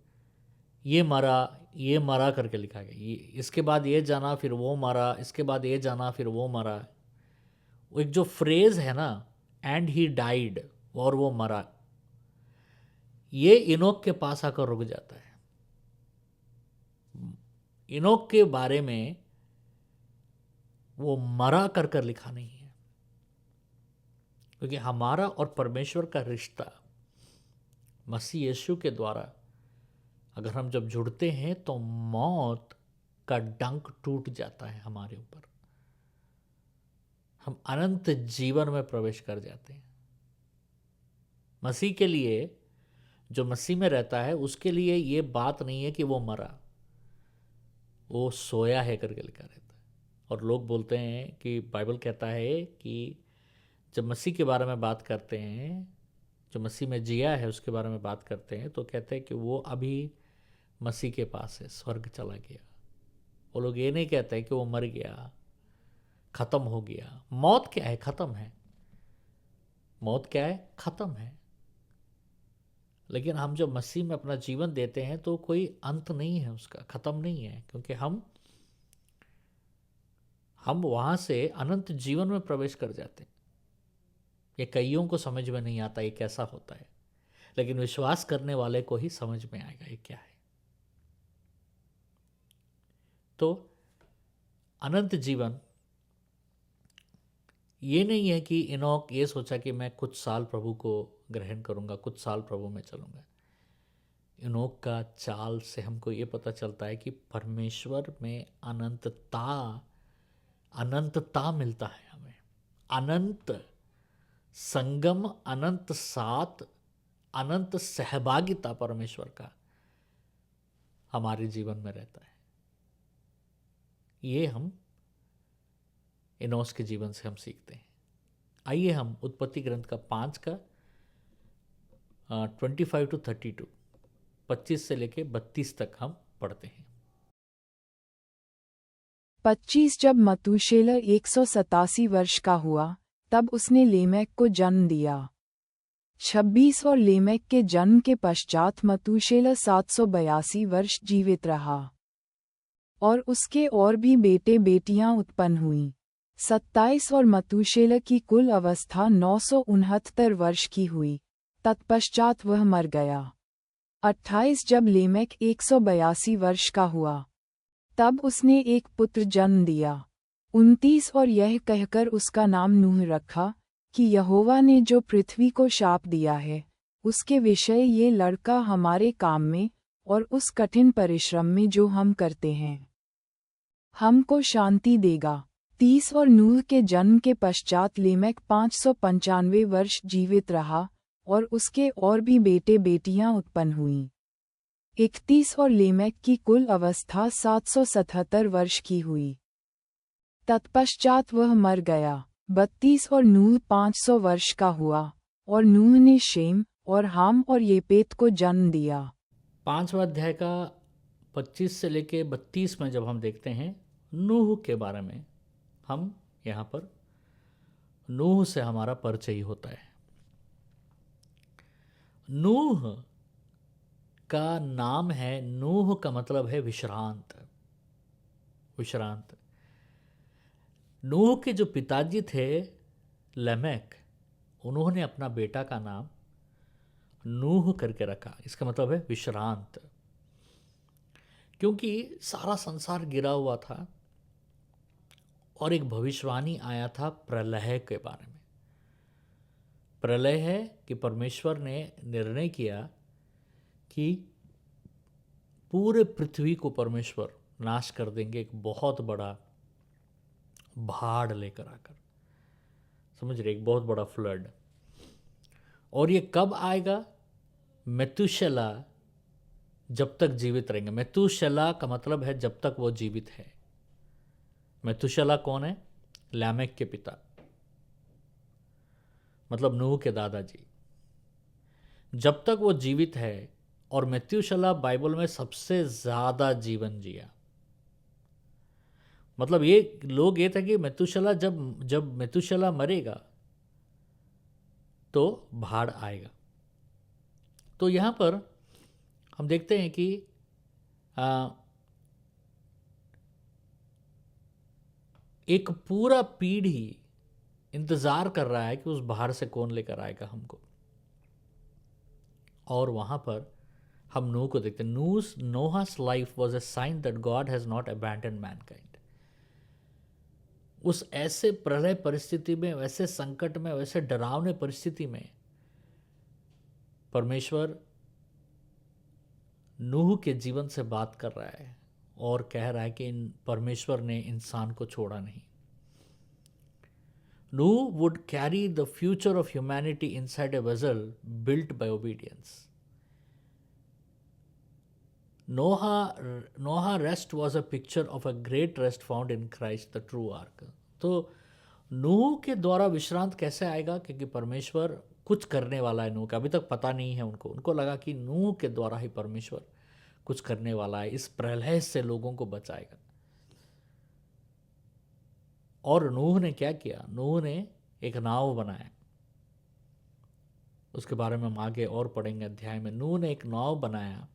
ये मरा करके लिखा गया, ये इसके बाद ये जाना फिर वो मरा, इसके बाद ये जाना फिर वो मरा। वो एक जो फ्रेज है ना, एंड ही डाइड, और वो मरा, ये इनोक के पास आकर रुक जाता है। इनोक के बारे में वो मरा कर कर लिखा नहीं है, क्योंकि हमारा और परमेश्वर का रिश्ता मसीह यीशु के द्वारा अगर हम जब जुड़ते हैं तो मौत का डंक टूट जाता है हमारे ऊपर, हम अनंत जीवन में प्रवेश कर जाते हैं। मसीह के लिए, जो मसीह में रहता है, उसके लिए ये बात नहीं है कि वो मरा, वो सोया है करके लिखा रहता है। और लोग बोलते हैं कि बाइबल कहता है कि जब मसीह के बारे में बात करते हैं, जो मसीह में जिया है उसके बारे में बात करते हैं, तो कहते हैं कि वो अभी मसीह के पास है, स्वर्ग चला गया। वो लोग ये नहीं कहते हैं कि वो मर गया, ख़त्म हो गया। मौत क्या है? ख़त्म है। मौत क्या है? ख़त्म है। लेकिन हम जब मसीह में अपना जीवन देते हैं तो कोई अंत नहीं है उसका, ख़त्म नहीं है, क्योंकि हम वहाँ से अनंत जीवन में प्रवेश कर जाते हैं। ये कईयों को समझ में नहीं आता ये कैसा होता है, लेकिन विश्वास करने वाले को ही समझ में आएगा ये क्या है। तो अनंत जीवन ये नहीं है कि इनोक ये सोचा कि मैं कुछ साल प्रभु को ग्रहण करूंगा, कुछ साल प्रभु में चलूंगा। इनोक का चाल से हमको ये पता चलता है कि परमेश्वर में अनंतता मिलता है हमें, अनंत संगम, अनंत साथ, अनंत सहभागिता परमेश्वर का हमारे जीवन में रहता है। ये हम इनोस के जीवन से हम सीखते हैं। आइए हम उत्पत्ति ग्रंथ का 5 का 25 to 32, 25 से लेके 32 तक हम पढ़ते हैं। 25 जब मतूशेलह 187 वर्ष का हुआ तब उसने लेमेक को जन्म दिया। 26 और लेमेक के जन्म के पश्चात मतूशेलह 782 वर्ष जीवित रहा और उसके और भी बेटे बेटियां उत्पन्न हुईं। 27 और मतूशेलह की कुल अवस्था 969 वर्ष की हुई, तत्पश्चात वह मर गया। 28 जब लेमेक 182 वर्ष का हुआ तब उसने एक पुत्र जन्म दिया। 29 और यह कहकर उसका नाम नूह रखा कि यहोवा ने जो पृथ्वी को शाप दिया है उसके विषय ये लड़का हमारे काम में और उस कठिन परिश्रम में जो हम करते हैं हमको शांति देगा। 30 और नूह के जन्म के पश्चात लेमेक 595 वर्ष जीवित रहा और उसके और भी बेटे बेटियां उत्पन्न हुईं। 31 और लेमेक की कुल अवस्था 777 वर्ष की हुई, तत्पश्चात वह मर गया। 32 और नूह 500 वर्ष का हुआ, और नूह ने शेम और हाम और येपेत को जन्म दिया। 5वां अध्याय का 25 से लेके 32 में जब हम देखते हैं नूह के बारे में, हम यहाँ पर नूह से हमारा परिचय होता है। नूह का नाम है, नूह का मतलब है विश्रांत, विश्रांत। नूह के जो पिताजी थे लेमेक, उन्होंने अपना बेटा का नाम नूह करके रखा। इसका मतलब है विश्रांत, क्योंकि सारा संसार गिरा हुआ था और एक भविष्यवाणी आया था प्रलय के बारे में। प्रलय है कि परमेश्वर ने निर्णय किया कि पूरे पृथ्वी को परमेश्वर नाश कर देंगे, एक बहुत बड़ा बाढ़ लेकर आकर, समझ रहे, एक बहुत बड़ा फ्लड। और ये कब आएगा? मेतुशला जब तक जीवित रहेंगे। मेतुशला का मतलब है जब तक वो जीवित है। मेतुशला कौन है? लैमेक के पिता, मतलब नूह के दादाजी। जब तक वो जीवित है, और मेतुशला बाइबल में सबसे ज्यादा जीवन जिया। मतलब ये लोग ये था कि मेतुशला जब मेतुशला मरेगा तो बाढ़ आएगा। तो यहां पर हम देखते हैं कि एक पूरा पीढ़ी इंतजार कर रहा है कि उस बाहर से कौन लेकर आएगा हमको। और वहां पर हम नूह को देखते हैं। Noah's life was a sign that God has not abandon mankind. उस ऐसे प्रलय परिस्थिति में, वैसे संकट में, वैसे डरावने परिस्थिति में परमेश्वर नूह के जीवन से बात कर रहा है और कह रहा है कि परमेश्वर ने इंसान को छोड़ा नहीं। नूह would carry the future of humanity inside a vessel built by obedience. Noah rest was a picture of a great rest found in Christ, the true ark. तो नूह के द्वारा विश्रांत कैसे आएगा? क्योंकि परमेश्वर कुछ करने वाला है नूह का। अभी तक पता नहीं है उनको लगा कि नूह के द्वारा ही परमेश्वर कुछ करने वाला है, इस प्रलय से लोगों को बचाएगा। और नूह ने क्या किया? नूह ने एक नाव बनाया। उसके बारे में हम आगे और पढ़ेंगे अध्याय में। नूह ने एक नाव बनाया,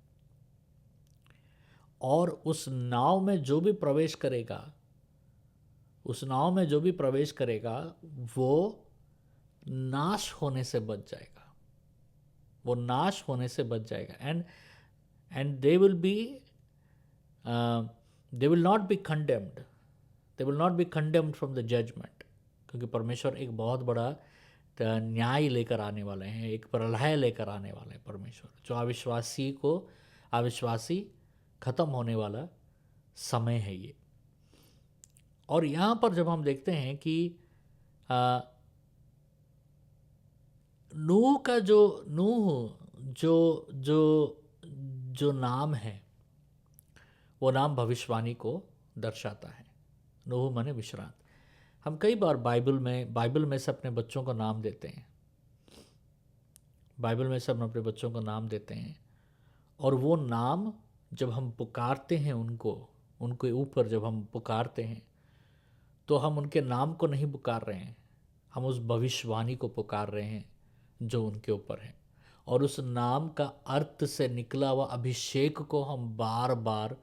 और उस नाव में जो भी प्रवेश करेगा, उस नाव में जो भी प्रवेश करेगा वो नाश होने से बच जाएगा। वो नाश होने से बच जाएगा। And they will not be condemned. They will not be condemned from the judgement, क्योंकि परमेश्वर एक बहुत बड़ा न्याय लेकर आने वाले हैं, एक प्रलय लेकर आने वाले हैं परमेश्वर, जो अविश्वासी खत्म होने वाला समय है ये। और यहाँ पर जब हम देखते हैं कि नूह का जो नाम है, वो नाम भविष्यवाणी को दर्शाता है। नूह माने विश्रांत। हम कई बार बाइबल में से अपने बच्चों को नाम देते हैं। बाइबल में से हम अपने बच्चों को नाम देते हैं, और वो नाम जब हम पुकारते हैं उनके ऊपर जब हम पुकारते हैं, तो हम उनके नाम को नहीं पुकार रहे हैं, हम उस भविष्यवाणी को पुकार रहे हैं जो उनके ऊपर है। और उस नाम का अर्थ से निकला हुआ अभिषेक को हम बार बार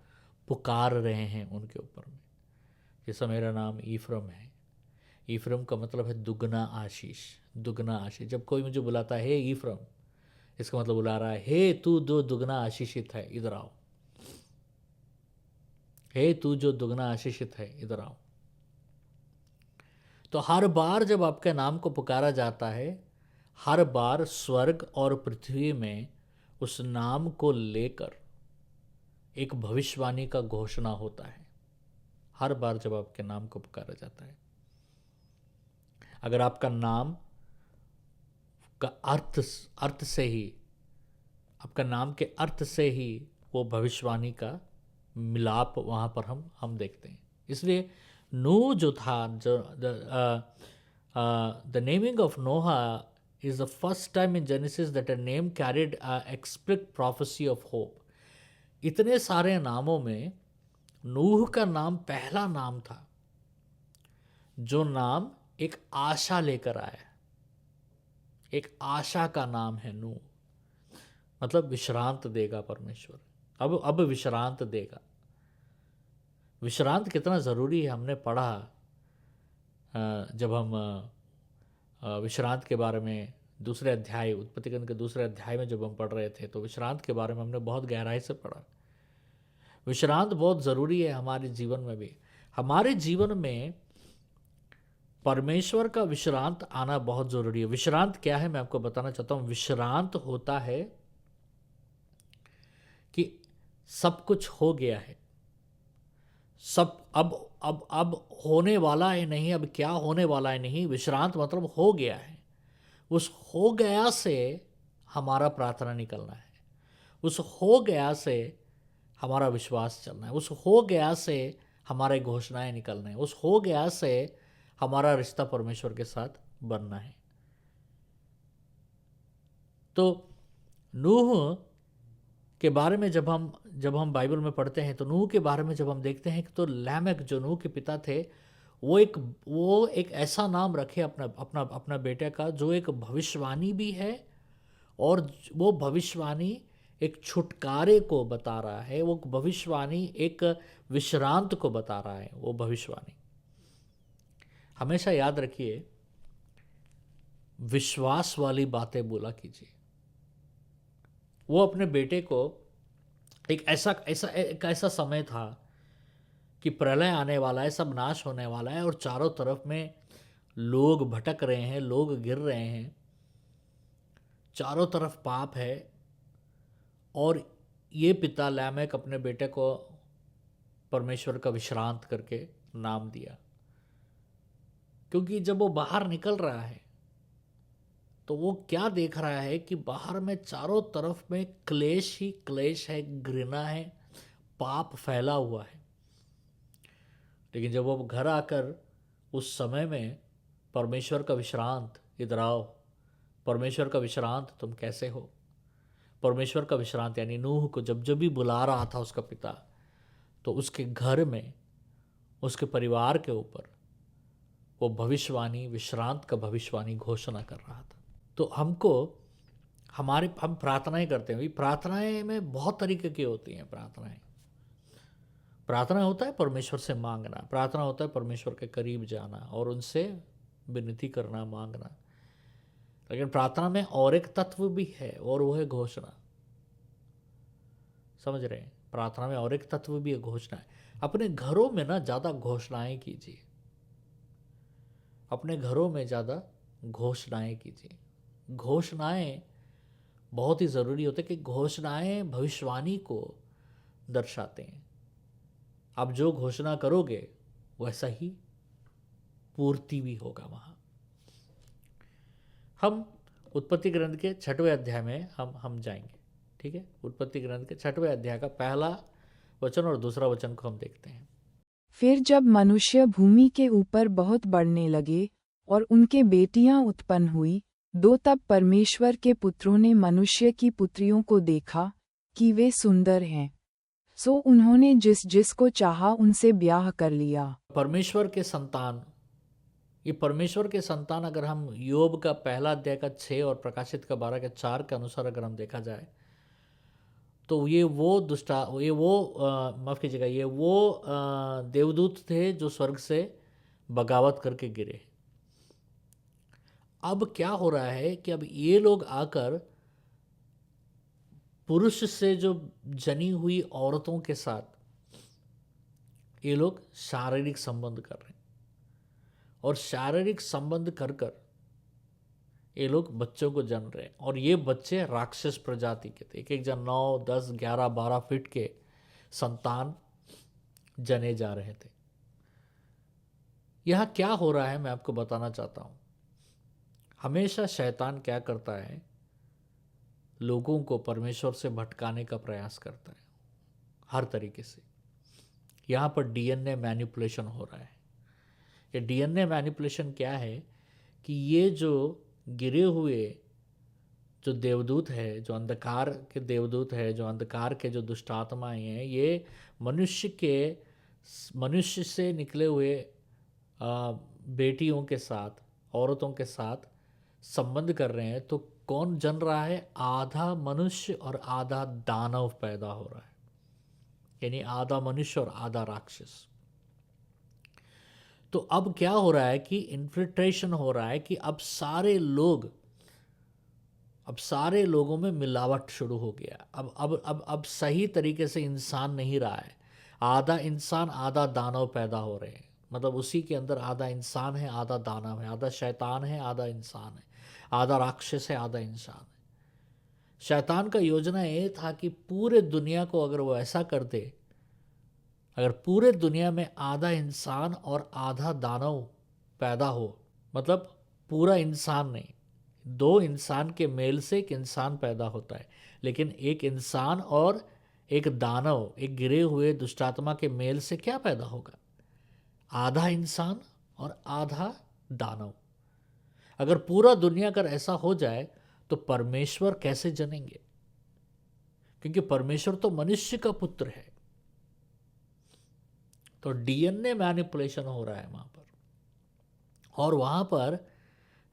पुकार रहे हैं उनके ऊपर में। जैसा मेरा नाम ईफ्रम है। ईफ्रम का मतलब है दुगना आशीष, दुगना आशीष। जब कोई मुझे बुलाता है हे ईफ्रम, इसका मतलब बुला रहा है हे तू जो दुगना आशीषित है, इधर आओ। हे तू जो दुगना आशीषित है, इधर आओ। तो हर बार जब आपके नाम को पुकारा जाता है, हर बार स्वर्ग और पृथ्वी में उस नाम को लेकर एक भविष्यवाणी का घोषणा होता है। हर बार जब आपके नाम को पुकारा जाता है, अगर आपका नाम का अर्थ से ही, आपका नाम के अर्थ से ही वो भविष्यवाणी का मिलाप वहाँ पर हम देखते हैं। इसलिए नूह जो था, जो the naming of Noah is the first time in Genesis that a name carried a explicit prophecy of hope. इतने सारे नामों में नूह का नाम पहला नाम था जो नाम एक आशा लेकर आया। एक आशा का नाम है नूह, मतलब विश्रांत देगा परमेश्वर। अब विश्रांत देगा। विश्रांत कितना ज़रूरी है हमने पढ़ा जब हम विश्रांत के बारे में दूसरे अध्याय, उत्पत्ति कांड के दूसरे अध्याय में जब हम पढ़ रहे थे तो विश्रांत के बारे में हमने बहुत गहराई से पढ़ा। विश्रांत बहुत ज़रूरी है हमारे जीवन में भी। हमारे जीवन में परमेश्वर का विश्रांत आना बहुत ज़रूरी है। विश्रांत क्या है मैं आपको बताना चाहता हूँ। विश्रांत होता है कि सब कुछ हो गया है, सब अब होने वाला है नहीं, अब क्या होने वाला है नहीं। विश्रांत मतलब हो गया है। उस हो गया से हमारा प्रार्थना निकलना है, उस हो गया से हमारा विश्वास चलना है, उस हो गया से हमारे घोषणाएं निकलना है, उस हो गया से हमारा रिश्ता परमेश्वर के साथ बनना है। तो नूह के बारे में जब हम बाइबल में पढ़ते हैं तो नूह के बारे में जब हम देखते हैं तो लैमेक जो नूह के पिता थे वो एक ऐसा नाम रखे अपना अपना अपना बेटे का जो एक भविष्यवाणी भी है, और वो भविष्यवाणी एक छुटकारे को बता रहा है, वो भविष्यवाणी एक विश्रांत को बता रहा है। वो भविष्यवाणी हमेशा याद रखिए, विश्वास वाली बातें बोला कीजिए। वो अपने बेटे को एक ऐसा समय था कि प्रलय आने वाला है, सब नाश होने वाला है और चारों तरफ में लोग भटक रहे हैं, लोग गिर रहे हैं, चारों तरफ पाप है। और ये पिता लैमेक अपने बेटे को परमेश्वर का विश्रांत करके नाम दिया, क्योंकि जब वो बाहर निकल रहा है तो वो क्या देख रहा है कि बाहर में चारों तरफ में क्लेश ही क्लेश है, घृणा है, पाप फैला हुआ है। लेकिन जब वो घर आकर उस समय में परमेश्वर का विश्रांत, इधर आओ, परमेश्वर का विश्रांत तुम कैसे हो। परमेश्वर का विश्रांत यानी नूह को जब भी बुला रहा था उसका पिता, तो उसके घर में, उसके परिवार के ऊपर वो भविष्यवाणी, विश्रांत का भविष्यवाणी घोषणा कर रहा था। तो हम प्रार्थनाएं करते हैं। प्रार्थनाएं में बहुत तरीके की होती हैं। प्रार्थना होता है परमेश्वर से मांगना, प्रार्थना होता है परमेश्वर के करीब जाना और उनसे विनती करना, मांगना। लेकिन प्रार्थना में और एक तत्व भी है और वो है घोषणा। समझ रहे हैं? प्रार्थना में और एक तत्व भी है, घोषणा है। अपने घरों में ना ज़्यादा घोषणाएं कीजिए, अपने घरों में ज़्यादा घोषणाएं कीजिए। घोषणाएं बहुत ही ज़रूरी होते हैं कि घोषणाएं भविष्यवाणी को दर्शाते हैं। आप जो घोषणा करोगे वैसा ही पूर्ति भी होगा वहाँ। हम उत्पत्ति ग्रंथ के 6वें अध्याय में हम जाएंगे, ठीक है। उत्पत्ति ग्रंथ के 6वें अध्याय का पहला वचन और दूसरा वचन को हम देखते हैं। फिर जब मनुष्य भूमि के ऊपर बहुत बढ़ने लगे और उनके बेटियां उत्पन्न हुई, तब परमेश्वर के पुत्रों ने मनुष्य की पुत्रियों को देखा कि वे सुंदर हैं, सो उन्होंने जिसको चाहा उनसे ब्याह कर लिया। परमेश्वर के संतान, ये परमेश्वर के संतान अगर हम योब का पहला अध्याय का 6 और प्रकाशित का 12 के 4 के अनुसार अगर हम देखा जाए तो ये वो माफ़ कीजिएगा, ये वो देवदूत थे जो स्वर्ग से बगावत करके गिरे। अब क्या हो रहा है कि अब ये लोग आकर पुरुष से जो जनी हुई औरतों के साथ ये लोग शारीरिक संबंध कर रहे हैं, और शारीरिक संबंध कर कर ये लोग बच्चों को जन्म रहे हैं। और ये बच्चे राक्षस प्रजाति के थे। एक जन 9, 10, 11, 12 फीट के संतान जने जा रहे थे। यहाँ क्या हो रहा है मैं आपको बताना चाहता हूँ। हमेशा शैतान क्या करता है, लोगों को परमेश्वर से भटकाने का प्रयास करता है हर तरीके से। यहाँ पर डीएनए मैनिपुलेशन हो रहा है। ये डीएनए मैनिपुलेशन क्या है कि ये जो गिरे हुए जो देवदूत है, जो अंधकार के देवदूत है, जो अंधकार के जो दुष्ट आत्माएं हैं, ये मनुष्य से निकले हुए बेटियों के साथ, औरतों के साथ संबंध कर रहे हैं। तो कौन जन रहा है? आधा मनुष्य और आधा दानव पैदा हो रहा है, यानी आधा मनुष्य और आधा राक्षस। तो अब क्या हो रहा है कि इन्फिल्ट्रेशन हो रहा है कि अब सारे लोगों में मिलावट शुरू हो गया। अब सही तरीके से इंसान नहीं रहा है। आधा इंसान आधा दानव पैदा हो रहे हैं, मतलब उसी के अंदर आधा इंसान है आधा दानव है, आधा शैतान है आधा इंसान है, आधा राक्षस है आधा इंसान है। शैतान का योजना ये था कि पूरे दुनिया को अगर वो ऐसा कर दे, अगर पूरे दुनिया में आधा इंसान और आधा दानव पैदा हो, मतलब पूरा इंसान नहीं, दो इंसान के मेल से एक इंसान पैदा होता है, लेकिन एक इंसान और एक दानव, एक गिरे हुए दुष्टात्मा के मेल से क्या पैदा होगा? आधा इंसान और आधा दानव। अगर पूरा दुनिया अगर ऐसा हो जाए तो परमेश्वर कैसे जनेंगे? क्योंकि परमेश्वर तो मनुष्य का पुत्र है। तो डीएनए मैनिपुलेशन हो रहा है वहां पर, और वहां पर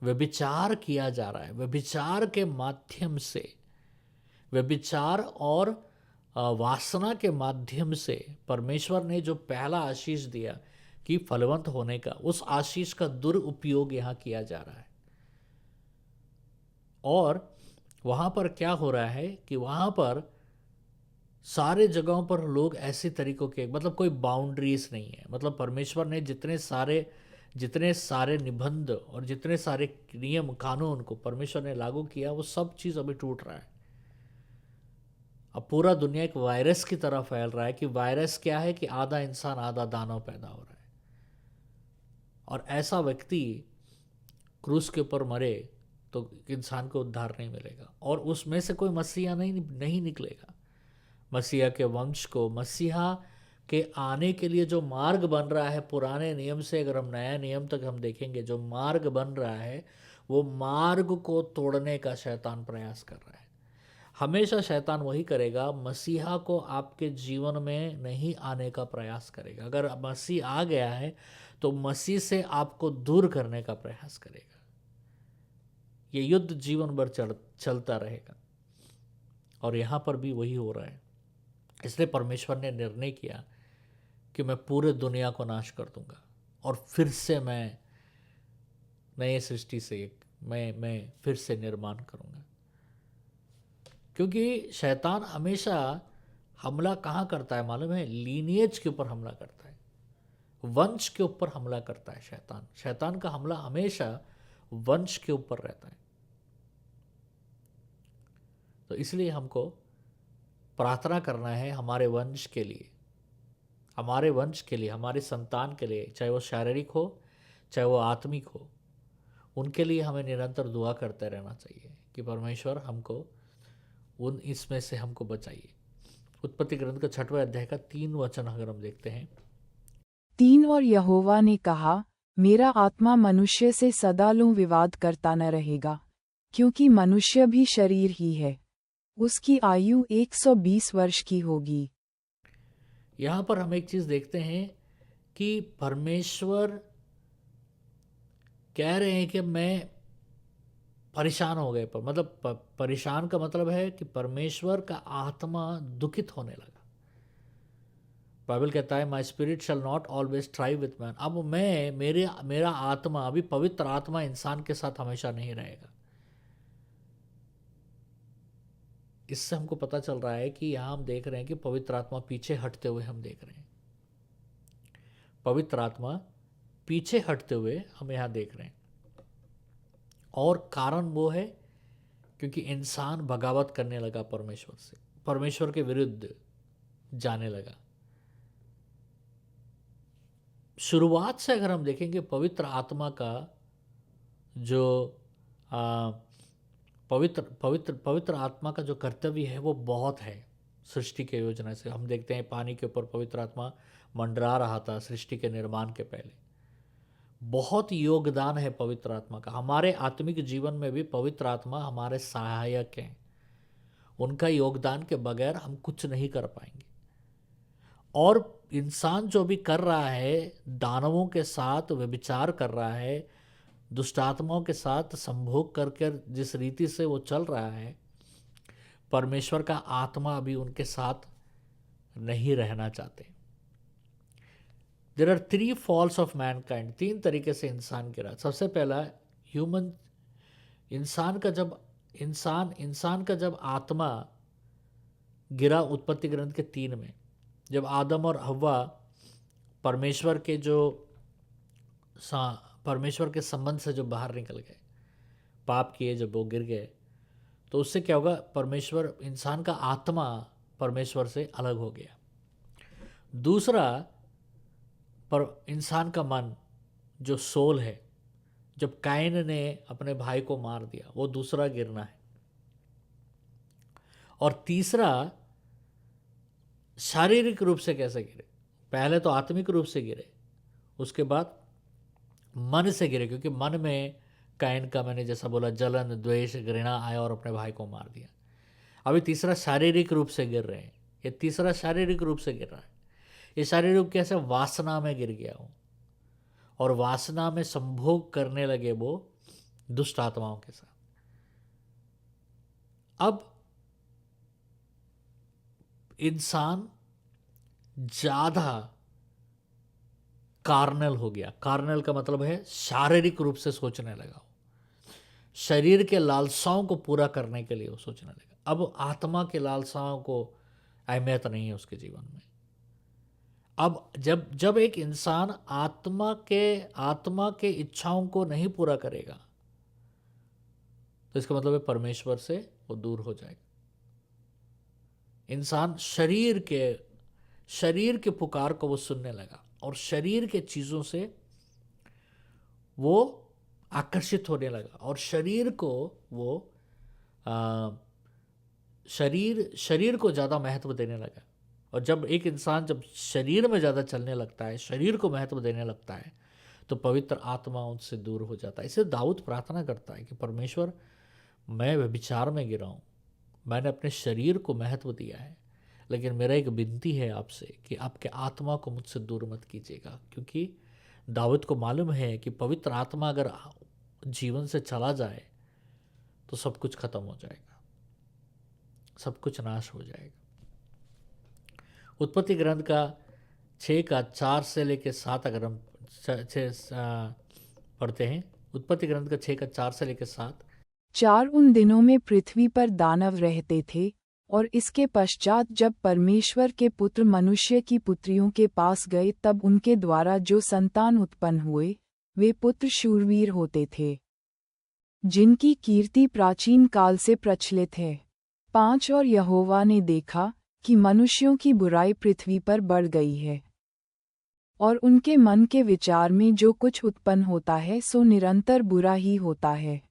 व्यभिचार किया जा रहा है। व्यभिचार के माध्यम से, व्यभिचार और वासना के माध्यम से परमेश्वर ने जो पहला आशीष दिया कि फलवंत होने का, उस आशीष का दुरुपयोग यहाँ किया जा रहा है। और वहाँ पर क्या हो रहा है कि वहाँ पर सारे जगहों पर लोग ऐसे तरीकों के, मतलब कोई बाउंड्रीज नहीं है। मतलब परमेश्वर ने जितने सारे निबंध और जितने सारे नियम कानून को परमेश्वर ने लागू किया, वो सब चीज़ अभी टूट रहा है। अब पूरा दुनिया एक वायरस की तरह फैल रहा है कि वायरस क्या है कि आधा इंसान आधा दानव पैदा हो रहा है। और ऐसा व्यक्ति क्रूस के ऊपर मरे तो इंसान को उद्धार नहीं मिलेगा, और उसमें से कोई मसीहा नहीं निकलेगा। मसीहा के वंश को, मसीहा के आने के लिए जो मार्ग बन रहा है, पुराने नियम से अगर हम नया नियम तक हम देखेंगे, जो मार्ग बन रहा है, वो मार्ग को तोड़ने का शैतान प्रयास कर रहा है। हमेशा शैतान वही करेगा, मसीहा को आपके जीवन में नहीं आने का प्रयास करेगा। अगर मसीह आ गया है तो मसीह से आपको दूर करने का प्रयास करेगा। ये युद्ध जीवन भर चलता रहेगा, और यहाँ पर भी वही हो रहा है। इसलिए परमेश्वर ने निर्णय किया कि मैं पूरे दुनिया को नाश कर दूंगा, और फिर से मैं नए सृष्टि से मैं फिर से निर्माण करूंगा। क्योंकि शैतान हमेशा हमला कहाँ करता है मालूम है? लीनिएज के ऊपर हमला करता है, वंश के ऊपर हमला करता है। शैतान का हमला हमेशा वंश के ऊपर रहता है। तो इसलिए हमको प्रार्थना करना है हमारे वंश के लिए, हमारे संतान के लिए, चाहे वो शारीरिक हो चाहे वो आत्मिक हो, उनके लिए हमें निरंतर दुआ करते रहना चाहिए कि परमेश्वर हमको इसमें से हमको बचाइए। उत्पत्ति ग्रंथ का 6वें अध्याय का 3 वचन अगर हम देखते हैं। 3 और यहोवा ने कहा, मेरा आत्मा मनुष्य से सदालों विवाद करता न रहेगा, क्योंकि मनुष्य भी शरीर ही है, उसकी आयु 120 वर्ष की होगी। यहाँ पर हम एक चीज़ देखते हैं कि परमेश्वर कह रहे हैं कि मैं परेशान हो गए, पर मतलब परेशान का मतलब है कि परमेश्वर का आत्मा दुखित होने लगा। बाइबल कहता है my spirit shall not always thrive with man. अब मेरा आत्मा, अभी पवित्र आत्मा इंसान के साथ हमेशा नहीं रहेगा। इससे हमको पता चल रहा है कि यहाँ हम देख रहे हैं कि पवित्र आत्मा पीछे हटते हुए हम देख रहे हैं। पवित्र आत्मा पीछे हटते हुए हम यहाँ देख रहे हैं, और कारण वो है क्योंकि इंसान बगावत करने लगा परमेश्वर से, परमेश्वर के विरुद्ध जाने लगा। शुरुआत से अगर हम देखेंगे पवित्र आत्मा का जो पवित्र आत्मा का जो कर्तव्य है वो बहुत है। सृष्टि के योजना से हम देखते हैं पानी के ऊपर पवित्र आत्मा मंडरा रहा था सृष्टि के निर्माण के पहले। बहुत योगदान है पवित्र आत्मा का। हमारे आत्मिक जीवन में भी पवित्र आत्मा हमारे सहायक हैं। उनका योगदान के बगैर हम कुछ नहीं कर पाएंगे। और इंसान जो भी कर रहा है, दानवों के साथ व्यभिचार कर रहा है, दुष्ट आत्माओं के साथ संभोग करके जिस रीति से वो चल रहा है, परमेश्वर का आत्मा अभी उनके साथ नहीं रहना चाहते। There are 3 falls of mankind, 3 तरीके से इंसान गिरा। सबसे पहला, ह्यूमन इंसान का जब आत्मा गिरा उत्पत्ति ग्रंथ के 3 में, जब आदम और हव्वा परमेश्वर के संबंध से जो बाहर निकल गए, पाप किए, जब वो गिर गए, तो उससे क्या होगा, इंसान का आत्मा परमेश्वर से अलग हो गया। दूसरा, पर इंसान का मन जो सोल है, जब काइन ने अपने भाई को मार दिया, वो दूसरा गिरना है। और तीसरा, शारीरिक रूप से कैसे गिरे, पहले तो आत्मिक रूप से गिरे, उसके बाद मन से गिरे, क्योंकि मन में काइन का, मैंने जैसा बोला, जलन, द्वेष, घृणा आया और अपने भाई को मार दिया। अभी तीसरा शारीरिक रूप से गिर रहे हैं। ये तीसरा शारीरिक रूप से गिर रहा है। ये शारीरिक रूप कैसे, वासना में गिर गया हूँ, और वासना में संभोग करने लगे वो दुष्ट आत्माओं के साथ। अब इंसान ज्यादा कार्नल हो गया। कार्नल का मतलब है शारीरिक रूप से सोचने लगा, शरीर के लालसाओं को पूरा करने के लिए वो सोचने लगा। अब आत्मा के लालसाओं को अहमियत नहीं है उसके जीवन में। अब जब एक इंसान आत्मा के इच्छाओं को नहीं पूरा करेगा, तो इसका मतलब है परमेश्वर से वो दूर हो जाएगा। इंसान शरीर के पुकार को वो सुनने लगा, और शरीर के चीज़ों से वो आकर्षित होने लगा, और शरीर को वो शरीर को ज़्यादा महत्व देने लगा। और जब एक इंसान जब शरीर में ज़्यादा चलने लगता है, शरीर को महत्व देने लगता है, तो पवित्र आत्मा उनसे दूर हो जाता है। इसे दाऊद प्रार्थना करता है कि परमेश्वर, मैं व्यभिचार में गिरा हूँ, मैंने अपने शरीर को महत्व दिया है, लेकिन मेरा एक विनती है आपसे कि आपके आत्मा को मुझसे दूर मत कीजिएगा। क्योंकि दाऊद को मालूम है कि पवित्र आत्मा अगर जीवन से चला जाए तो सब कुछ खत्म हो जाएगा, सब कुछ नाश हो जाएगा। उत्पत्ति ग्रंथ का 6:4 से लेकर 7 अगर हम पढ़ते हैं, उत्पत्ति ग्रंथ का 6:4 से लेकर 7। 4 उन दिनों में पृथ्वी पर दानव रहते थे, और इसके पश्चात जब परमेश्वर के पुत्र मनुष्य की पुत्रियों के पास गए, तब उनके द्वारा जो संतान उत्पन्न हुए, वे पुत्र शूरवीर होते थे, जिनकी कीर्ति प्राचीन काल से प्रचलित है। 5 और यहोवा ने देखा कि मनुष्यों की बुराई पृथ्वी पर बढ़ गई है, और उनके मन के विचार में जो कुछ उत्पन्न होता है सो निरंतर बुरा ही होता है।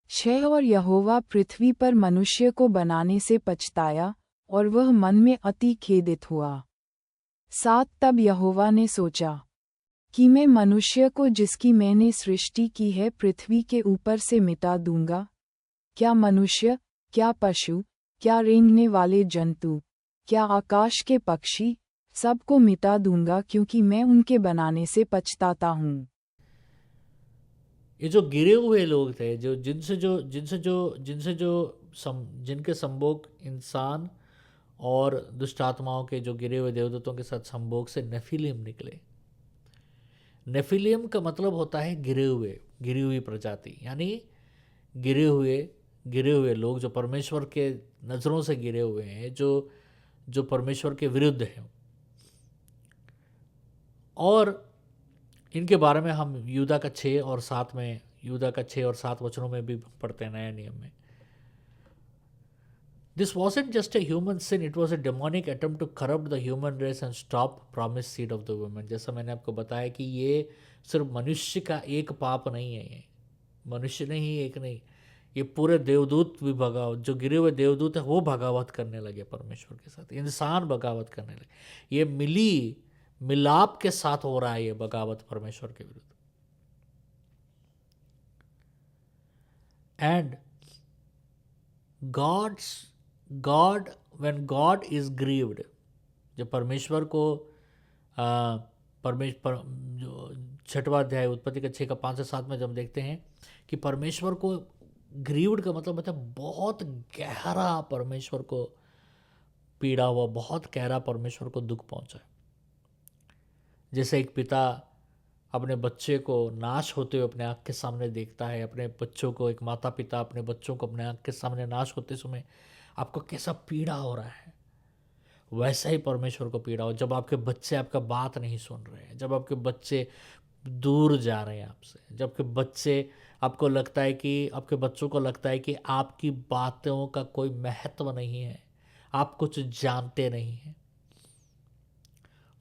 6 और यहोवा पृथ्वी पर मनुष्य को बनाने से पछताया, और वह मन में अति खेदित हुआ। 7 तब यहोवा ने सोचा कि मैं मनुष्य को जिसकी मैंने सृष्टि की है पृथ्वी के ऊपर से मिटा दूंगा, क्या मनुष्य, क्या पशु, क्या रेंगने वाले जंतु, क्या आकाश के पक्षी, सबको मिटा दूंगा, क्योंकि मैं उनके बनाने से पछताता हूँ। ये जो गिरे हुए लोग थे, जिनके संभोग इंसान और दुष्ट आत्माओं के, जो गिरे हुए देवदूतों के साथ संभोग से नेफिलिम निकले। नेफिलिम का मतलब होता है गिरे हुए, गिरी हुई प्रजाति, यानी गिरे हुए लोग जो परमेश्वर के नज़रों से गिरे हुए हैं, जो परमेश्वर के विरुद्ध हैं। और इनके बारे में हम यूदा का 6 और 7 वचनों में भी पढ़ते हैं, नया नियम में। This wasn't just a human sin, it was a demonic attempt to corrupt the human race and stop promised seed of the woman। जैसा मैंने आपको बताया कि ये सिर्फ मनुष्य का एक पाप नहीं है, ये मनुष्य नहीं, एक नहीं, ये पूरे देवदूत भी बगावत, जो गिरे हुए देवदूत है वो बगावत करने लगे परमेश्वर के साथ, इंसान बगावत करने लगे। ये मिलाप के साथ हो रहा है, ये बगावत परमेश्वर के विरुद्ध। And God when God is grieved, जब परमेश्वर को परमेश्वर जो छठवां अध्याय उत्पत्ति के 6 का 5 से 7 में जब हम देखते हैं कि परमेश्वर को ग्रीव्ड का मतलब बहुत गहरा परमेश्वर को पीड़ा हुआ, बहुत गहरा परमेश्वर को दुख पहुंचा। जैसे एक पिता अपने बच्चे को नाश होते हुए अपने आँख के सामने देखता है, अपने बच्चों को, एक माता पिता अपने बच्चों को अपने आँख के सामने नाश होते समय आपको कैसा पीड़ा हो रहा है, वैसा ही परमेश्वर को पीड़ा हो जब आपके बच्चे आपका बात नहीं सुन रहे हैं, जब आपके बच्चे दूर जा रहे हैं आपसे, जब आपके बच्चे आपको लगता है कि आपके बच्चों को लगता है कि आपकी बातों का कोई महत्व नहीं है, आप कुछ जानते नहीं हैं।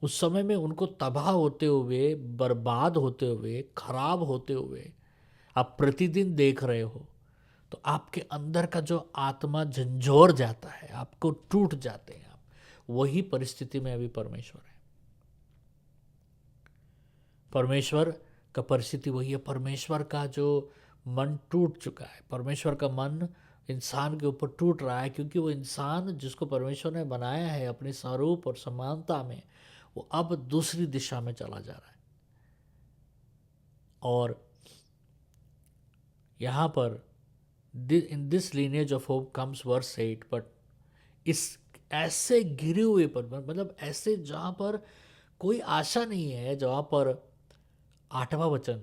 उस समय में उनको तबाह होते हुए, बर्बाद होते हुए, खराब होते हुए आप प्रतिदिन देख रहे हो, तो आपके अंदर का जो आत्मा झंझोर जाता है, आपको टूट जाते हैं आप। वही परिस्थिति में अभी परमेश्वर है। परमेश्वर का परिस्थिति वही है। परमेश्वर का जो मन टूट चुका है, परमेश्वर का मन इंसान के ऊपर टूट रहा है, क्योंकि वो इंसान जिसको परमेश्वर ने बनाया है अपने स्वरूप और समानता में, वो अब दूसरी दिशा में चला जा रहा है। और यहाँ पर in this lineage of hope comes verse 8, but इस ऐसे गिरे हुए पर, मतलब ऐसे जहाँ पर कोई आशा नहीं है, जहाँ पर 8वां वचन,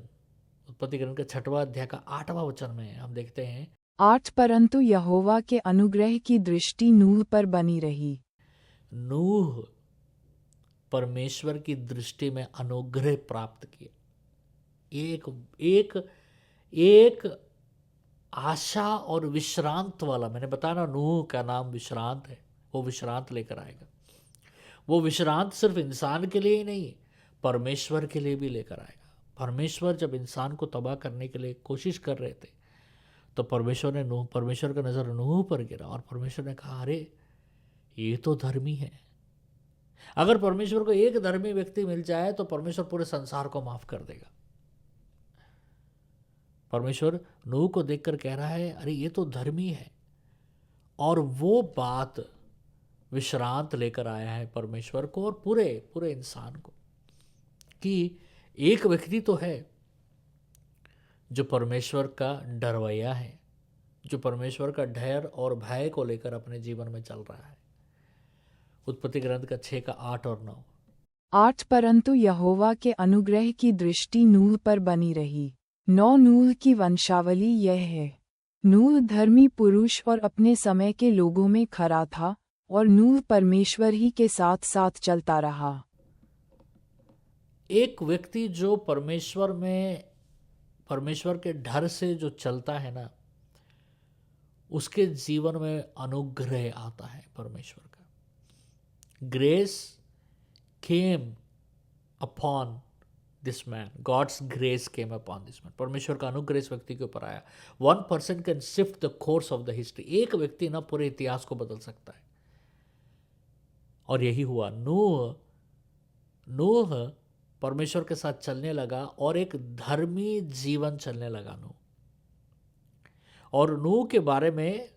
उत्पत्ति ग्रंथ का 6वां अध्याय का 8वां वचन में हम देखते हैं 8 परंतु यहोवा के अनुग्रह की दृष्टि नूह पर बनी रही। नूह परमेश्वर की दृष्टि में अनुग्रह प्राप्त किए। एक एक एक आशा और विश्रांत वाला, मैंने बताया ना नूह का नाम विश्रांत है, वो विश्रांत लेकर आएगा। वो विश्रांत सिर्फ इंसान के लिए ही नहीं, परमेश्वर के लिए भी लेकर आएगा। परमेश्वर जब इंसान को तबाह करने के लिए कोशिश कर रहे थे, तो परमेश्वर का नज़र नूह पर गिरा और परमेश्वर ने कहा, अरे ये तो धर्मी है। अगर परमेश्वर को एक धर्मी व्यक्ति मिल जाए तो परमेश्वर पूरे संसार को माफ कर देगा। परमेश्वर नूह को देखकर कह रहा है, अरे ये तो धर्मी है। और वो बात विश्रांत लेकर आया है परमेश्वर को और पूरे पूरे इंसान को, कि एक व्यक्ति तो है जो परमेश्वर का डरवैया है, जो परमेश्वर का डर और भय को लेकर अपने जीवन में चल रहा है। उत्पत्ति ग्रंथ का 6 का 8 और 9। 8 परंतु यहोवा के अनुग्रह की दृष्टि नूह पर बनी रही। 9 नूह की वंशावली यह है। नूह धर्मी पुरुष और अपने समय के लोगों में खरा था, और नूह परमेश्वर ही के साथ साथ चलता रहा। एक व्यक्ति जो परमेश्वर के डर से जो चलता है ना, उसके जीवन में अनुग्रह आता है परमेश्वर का। Grace came upon this man, God's grace came upon this man. परमेश्वर का अनुग्रह इस व्यक्ति के ऊपर आया। 1% can shift the course of the history. एक व्यक्ति ना पूरे इतिहास को बदल सकता है, और यही हुआ। नूह परमेश्वर के साथ चलने लगा और एक धर्मी जीवन चलने लगा नूह। और नूह के बारे में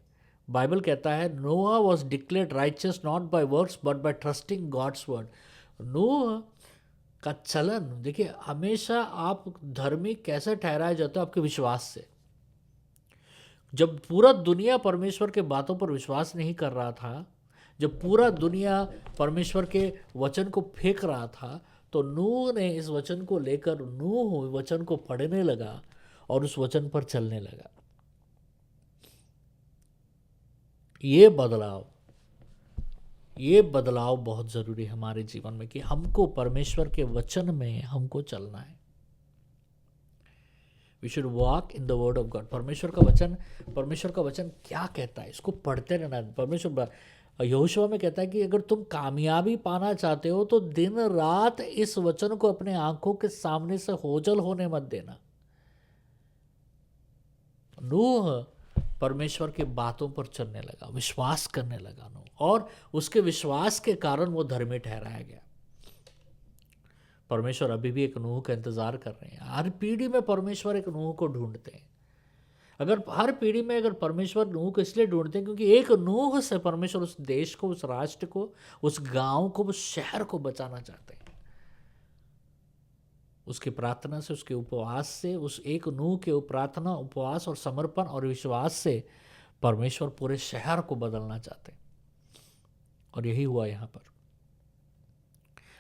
बाइबल कहता है, Noah was declared righteous not by works but by trusting God's word. नूह का चलन देखिए, हमेशा आप धर्मी कैसे ठहराए जाते हो? आपके विश्वास से। जब पूरा दुनिया परमेश्वर के बातों पर विश्वास नहीं कर रहा था, जब पूरा दुनिया परमेश्वर के वचन को फेंक रहा था, तो नूह ने इस वचन को लेकर, नूह वचन को पढ़ने लगा और उस वचन पर चलने लगा। ये बदलाव बहुत ज़रूरी है हमारे जीवन में, कि हमको परमेश्वर के वचन में हमको चलना है। We should walk in the word of God. परमेश्वर का वचन क्या कहता है, इसको पढ़ते रहना। परमेश्वर यहोशुआ में कहता है कि अगर तुम कामयाबी पाना चाहते हो तो दिन रात इस वचन को अपने आंखों के सामने से ओझल होने मत देना। नूह परमेश्वर की बातों पर चलने लगा, विश्वास करने लगा नूह, और उसके विश्वास के कारण वो धर्मी ठहराया गया। परमेश्वर अभी भी एक नूह का इंतजार कर रहे हैं। हर पीढ़ी में परमेश्वर एक नूह को ढूंढते हैं। अगर हर पीढ़ी में अगर परमेश्वर नूह को इसलिए ढूंढते हैं क्योंकि एक नूह से परमेश्वर उस देश को, उस राष्ट्र को, उस गांव को, उस शहर को बचाना चाहते हैं। उसकी प्रार्थना से, उसके उपवास से, उस एक नूह के प्रार्थना, उपवास और समर्पण और विश्वास से परमेश्वर पूरे शहर को बदलना चाहते हैं। और यही हुआ यहाँ पर।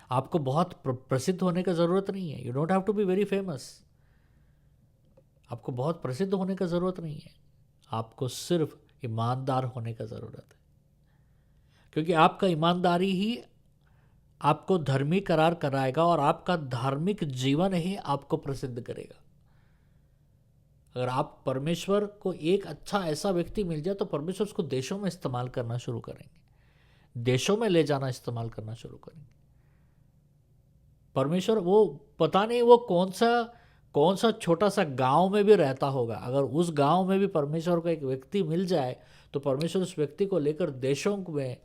आपको बहुत प्रसिद्ध होने का जरूरत नहीं है। You don't have to be very famous. आपको बहुत प्रसिद्ध होने का जरूरत नहीं है। आपको सिर्फ ईमानदार होने का जरूरत है, क्योंकि आपका ईमानदारी ही आपको धर्मी करार कराएगा और आपका धार्मिक जीवन ही आपको प्रसिद्ध करेगा। अगर आप परमेश्वर को एक अच्छा ऐसा व्यक्ति मिल जाए तो परमेश्वर उसको देशों में इस्तेमाल करना शुरू करेंगे, देशों में ले जाना इस्तेमाल करना शुरू करेंगे। परमेश्वर वो पता नहीं वो कौन सा छोटा सा गांव में भी रहता होगा, अगर उस गांव में भी परमेश्वर को एक व्यक्ति मिल जाए तो परमेश्वर उस व्यक्ति को लेकर देशों में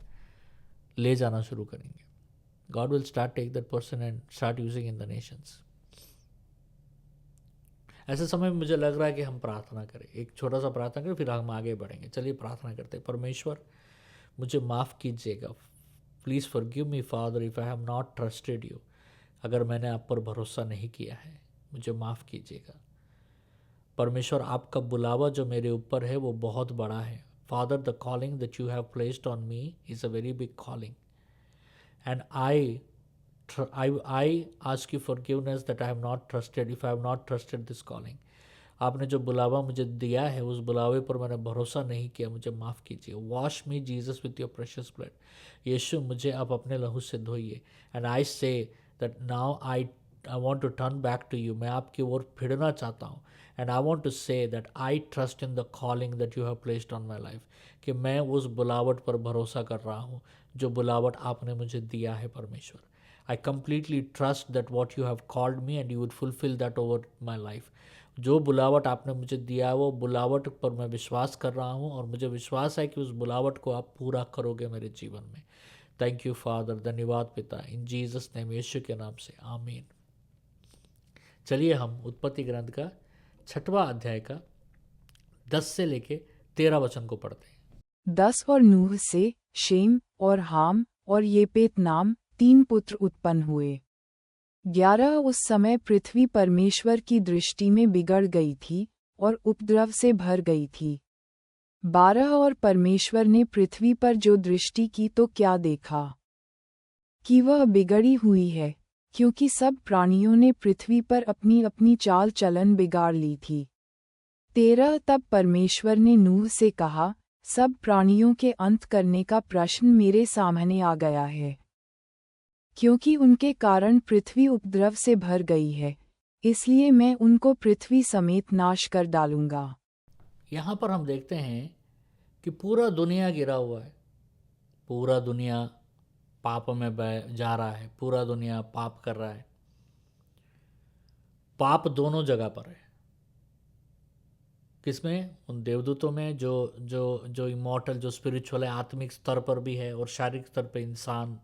ले जाना शुरू करेंगे। God will start take that person and start using in the nations. ऐसे समय में मुझे लग रहा है कि हम प्रार्थना करें, एक छोटा सा प्रार्थना करें, फिर हम आगे बढ़ेंगे। चलिए प्रार्थना करते हैं। परमेश्वर मुझे माफ़ कीजिएगा, please forgive me father if I have not trusted you. अगर मैंने आप पर भरोसा नहीं किया है, मुझे माफ़ कीजिएगा। परमेश्वर आपका बुलावा जो मेरे ऊपर है वो बहुत बड़ा है। Father, the calling that you have placed on me is a very big calling, and I ask you forgiveness that I have not trusted, if I have not trusted this calling. आपने जो बुलावा मुझे दिया है उस बुलावे पर मैंने भरोसा नहीं किया, मुझे माफ़ कीजिए। Wash me Jesus with your precious blood. यीशु मुझे आप अपने लहू से धोइए। And I say that now I want to turn back to you. मैं आपकी ओर फिरना चाहता हूँ। And I want to say that I trust in the calling that you have placed on my life, कि मैं उस बुलावट पर भरोसा कर रहा हूँ जो बुलावट आपने मुझे दिया है। परमेश्वर, I completely trust that what you have called me and you would fulfil that over my life. जो बुलावट आपने मुझे दिया है वो बुलावट पर मैं विश्वास कर रहा हूँ और मुझे विश्वास है कि उस बुलावट को आप पूरा करोगे मेरे जीवन में। थैंक यू फादर, धन्यवाद पिता, इन जीसस नेम, यीशु के नाम से, आमीन। चलिए हम उत्पत्ति ग्रंथ का 6वां अध्याय का 10 से लेके 13 वचन को पढ़ते हैं। 10 और नूह से शेम और हाम और येपेत नाम 3 पुत्र उत्पन्न हुए। 11 उस समय पृथ्वी परमेश्वर की दृष्टि में बिगड़ गई थी और उपद्रव से भर गई थी। 12 और परमेश्वर ने पृथ्वी पर जो दृष्टि की तो क्या देखा कि वह बिगड़ी हुई है, क्योंकि सब प्राणियों ने पृथ्वी पर अपनी अपनी चाल चलन बिगाड़ ली थी। 13 तब परमेश्वर ने नूह से कहा, सब प्राणियों के अंत करने का प्रश्न मेरे सामने आ गया है, क्योंकि उनके कारण पृथ्वी उपद्रव से भर गई है, इसलिए मैं उनको पृथ्वी समेत नाश कर डालूंगा। यहाँ पर हम देखते हैं कि पूरा दुनिया गिरा हुआ है, पूरा दुनिया पाप में जा रहा है, पूरा दुनिया पाप कर रहा है। पाप दोनों जगह पर है। किसमें? उन देवदूतों में जो जो जो इमॉर्टल, जो स्पिरिचुअल है, आत्मिक स्तर पर भी है, और शारीरिक स्तर पर इंसान।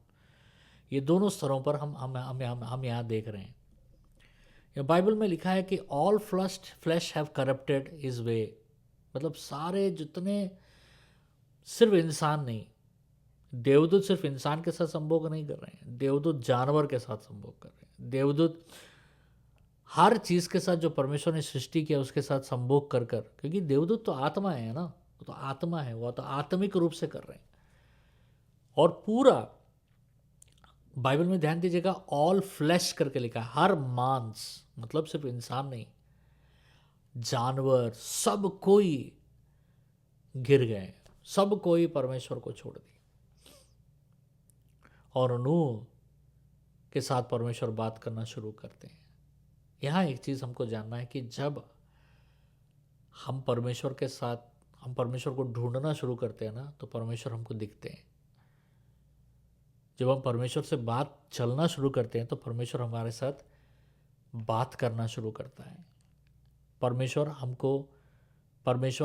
ये दोनों स्तरों पर हम यहाँ देख रहे हैं। या बाइबल में लिखा है कि all flash have corrupted his way, मतलब सारे जितने, सिर्फ इंसान नहीं, देवदूत सिर्फ इंसान के साथ संभोग नहीं कर रहे हैं, देवदूत जानवर के साथ संभोग कर रहे हैं। देवदूत हर चीज़ के साथ जो परमेश्वर ने सृष्टि किया उसके साथ संभोग कर कर, क्योंकि देवदूत तो आत्मा है ना, वो तो आत्मा है, वो तो आत्मिक रूप से कर रहे हैं। और पूरा बाइबल में ध्यान दीजिएगा, ऑल फ्लैश करके लिखा है, हर मांस, मतलब सिर्फ इंसान नहीं, जानवर, सब कोई गिर गए, सब कोई परमेश्वर को छोड़ दी। और नूह के साथ परमेश्वर बात करना शुरू करते हैं। यहाँ एक चीज़ हमको जानना है कि जब हम परमेश्वर के साथ, हम परमेश्वर को ढूंढना शुरू करते हैं ना, तो परमेश्वर हमको दिखते हैं। जब हम परमेश्वर से बात चलना शुरू करते हैं तो परमेश्वर हमारे साथ बात करना शुरू करता है। परमेश्वर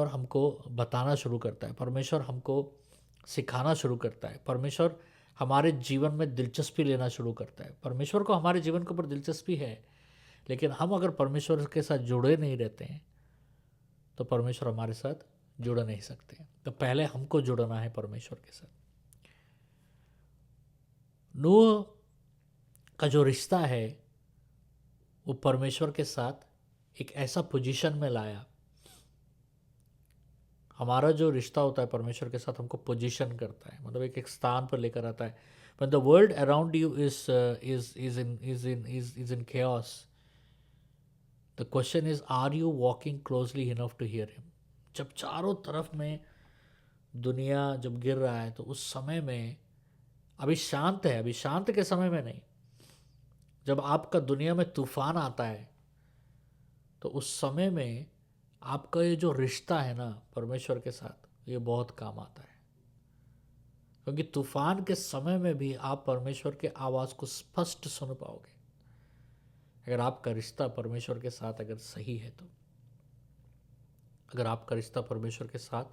हमको बताना शुरू करता है, परमेश्वर हमको सिखाना शुरू करता है, परमेश्वर हमारे जीवन में दिलचस्पी लेना शुरू करता है। परमेश्वर को हमारे जीवन के ऊपर दिलचस्पी है, लेकिन हम अगर परमेश्वर के साथ जुड़े नहीं रहते हैं तो परमेश्वर हमारे साथ जुड़ नहीं सकते। तो पहले हमको जुड़ना है परमेश्वर के साथ। नूह का जो रिश्ता है वो परमेश्वर के साथ एक ऐसा पोजीशन में लाया। हमारा जो रिश्ता होता है परमेश्वर के साथ हमको पोजीशन करता है, मतलब एक स्थान पर लेकर आता है। When the world around you is in chaos, the question is, are you walking closely enough to hear him? जब चारों तरफ में दुनिया जब गिर रहा है तो उस समय में, अभी शांत है, अभी शांत के समय में नहीं, जब आपका दुनिया में तूफान आता है तो उस समय में आपका ये जो रिश्ता है ना परमेश्वर के साथ, ये बहुत काम आता है। क्योंकि तूफान के समय में भी आप परमेश्वर के आवाज़ को स्पष्ट सुन पाओगे अगर आपका रिश्ता परमेश्वर के साथ अगर सही है तो। अगर आपका रिश्ता परमेश्वर के साथ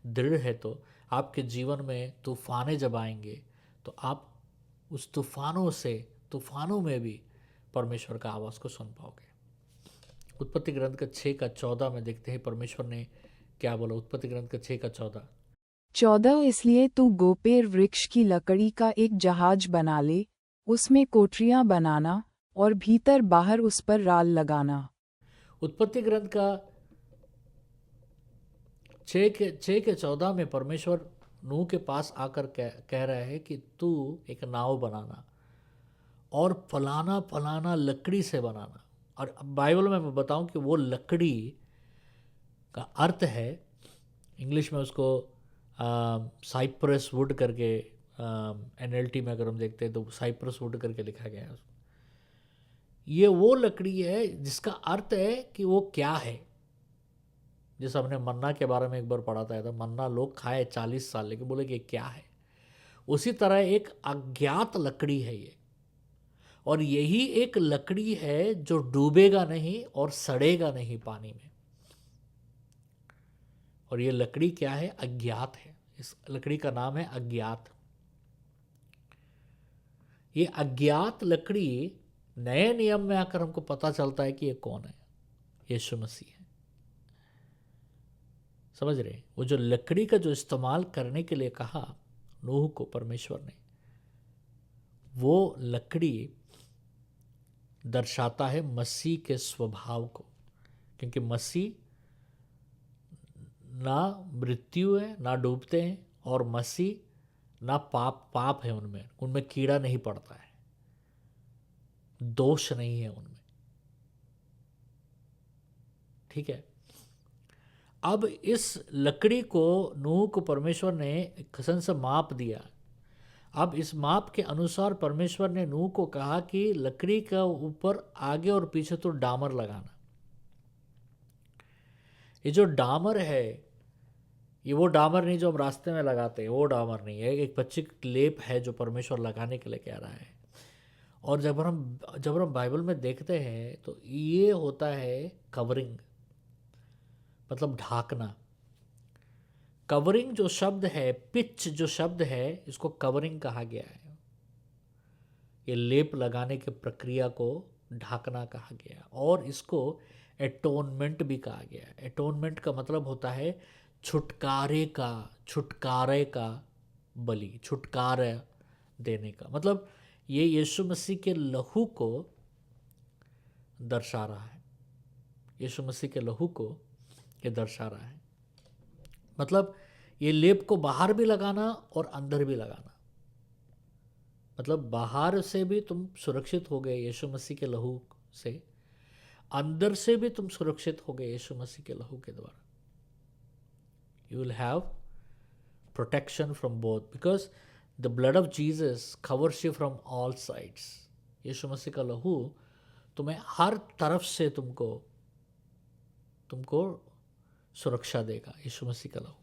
दृढ़ है तो आपके जीवन में तूफानें जब आएंगे तो आप उस तूफानों में भी परमेश्वर का आवाज़ को सुन पाओगे। उत्पत्ति ग्रंथ का 6:14 में देखते हैं परमेश्वर ने क्या बोला। उत्पत्ति ग्रंथ का 6:14, इसलिए तू गोपेर वृक्ष की लकड़ी का एक जहाज बना ले, उसमें कोठरियां बनाना और भीतर बाहर उस पर राल लगाना। उत्पत्ति ग्रंथ का 6:14 में परमेश्वर नूह के पास आकर कह रहा है कि तू एक नाव बनाना और फलाना फलाना लकड़ी से बनाना। और बाइबल में मैं बताऊं कि वो लकड़ी का अर्थ है, इंग्लिश में उसको साइप्रस वुड करके, NLT में अगर हम देखते हैं तो साइप्रस वुड करके लिखा गया है। ये वो लकड़ी है जिसका अर्थ है कि वो क्या है। जैसे हमने मन्ना के बारे में एक बार पढ़ा था, मन्ना लोग खाए 40 साल, लेकिन बोले कि ये क्या है। उसी तरह एक अज्ञात लकड़ी है ये, और यही एक लकड़ी है जो डूबेगा नहीं और सड़ेगा नहीं पानी में। और ये लकड़ी क्या है? अज्ञात है। इस लकड़ी का नाम है अज्ञात। ये अज्ञात लकड़ी नए नियम में आकर हमको पता चलता है कि ये कौन है, यीशु मसीह है। समझ रहे? वो जो लकड़ी का जो इस्तेमाल करने के लिए कहा नूह को परमेश्वर ने, वो लकड़ी दर्शाता है मसीह के स्वभाव को। क्योंकि मसीह ना मृत्यु है, ना डूबते हैं, और मसीह ना पाप है उनमें कीड़ा नहीं पड़ता है, दोष नहीं है उनमें। ठीक है। अब इस लकड़ी को नूह को परमेश्वर ने खसन से माप दिया। अब इस माप के अनुसार परमेश्वर ने नूह को कहा कि लकड़ी का ऊपर आगे और पीछे तो डामर लगाना। ये जो डामर है, ये वो डामर नहीं जो हम रास्ते में लगाते हैं, वो डामर नहीं है। एक पच्ची लेप है जो परमेश्वर लगाने के लिए कह रहा है। और जब हम बाइबल में देखते हैं तो ये होता है कवरिंग, मतलब ढाकना। कवरिंग जो शब्द है, पिच जो शब्द है, इसको कवरिंग कहा गया है। ये लेप लगाने की प्रक्रिया को ढाकना कहा गया, और इसको एटोनमेंट भी कहा गया है। एटोनमेंट का मतलब होता है छुटकारे का बलि, छुटकारा देने का। मतलब ये यीशु मसीह के लहू को दर्शा रहा है। यीशु मसीह के लहू को ये दर्शा रहा है। मतलब ये लेप को बाहर भी लगाना और अंदर भी लगाना। मतलब बाहर से भी तुम सुरक्षित हो गए यीशु मसीह के लहू से, अंदर से भी तुम सुरक्षित हो गए यीशु मसीह के लहू के द्वारा। You will have protection from both because the blood of Jesus covers you from all sides. यीशु मसीह का लहू तुम्हें हर तरफ से तुमको सुरक्षा देगा। यीशु मसीह का लहू।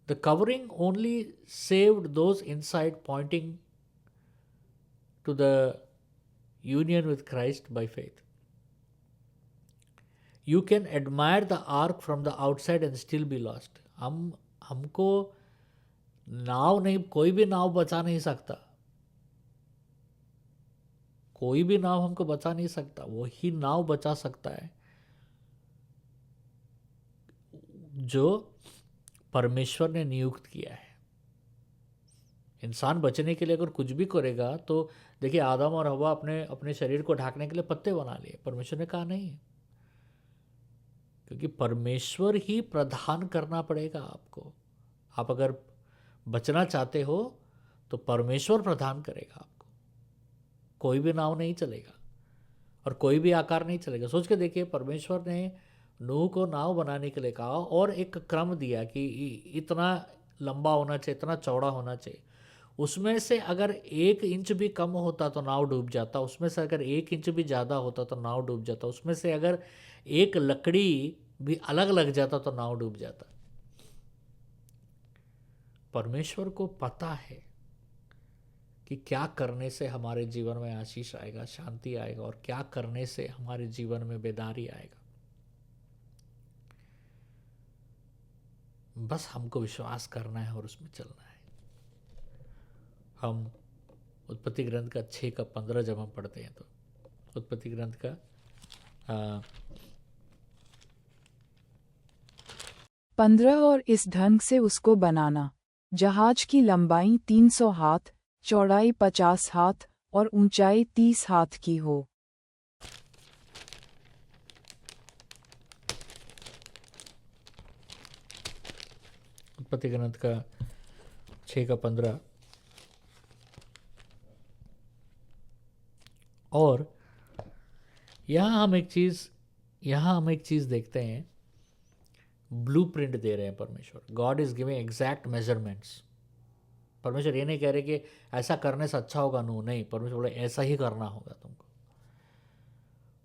The covering only saved those inside, pointing to the union with Christ by faith. You can admire the ark from the outside and still be lost. हमको नाव नहीं, कोई भी नाव बचा नहीं सकता। कोई भी नाव हमको बचा नहीं सकता, वही नाव बचा सकता है जो परमेश्वर ने नियुक्त किया है। इंसान बचने के लिए अगर कुछ भी करेगा तो देखिए, आदम और हवा अपने अपने शरीर को ढकने के लिए पत्ते बना लिए, परमेश्वर ने कहा नहीं, क्योंकि परमेश्वर ही प्रदान करना पड़ेगा आपको। आप अगर बचना चाहते हो तो परमेश्वर प्रदान करेगा आपको। कोई भी नाव नहीं चलेगा और कोई भी आकार नहीं चलेगा। सोच के देखिए, परमेश्वर ने नूह को नाव बनाने के लिए कहा और एक क्रम दिया कि इतना लंबा होना चाहिए, इतना चौड़ा होना चाहिए। उसमें से अगर 1 इंच भी कम होता तो नाव डूब जाता, उसमें से अगर 1 इंच भी ज़्यादा होता तो नाव डूब जाता, उसमें से अगर एक लकड़ी भी अलग लग जाता तो नाव डूब जाता। परमेश्वर को पता है कि क्या करने से हमारे जीवन में आशीष आएगा, शांति आएगा, और क्या करने से हमारे जीवन में बेदारी आएगा। बस हमको विश्वास करना है और उसमें चलना है। हम उत्पत्ति ग्रंथ का 6:15 जब हम पढ़ते हैं तो उत्पत्ति ग्रंथ का 15 और इस ढंग से उसको बनाना, जहाज की लंबाई 300 हाथ, चौड़ाई 50 हाथ और ऊंचाई 30 हाथ की हो। उत्पत्ति ग्रंथ का 6:15। और यहाँ हम एक चीज़ देखते हैं, ब्लूप्रिंट दे रहे हैं परमेश्वर। God is giving exact measurements. परमेश्वर ये नहीं कह रहे कि ऐसा करने से अच्छा होगा, नू नहीं, परमेश्वर बोले ऐसा ही करना होगा तुमको।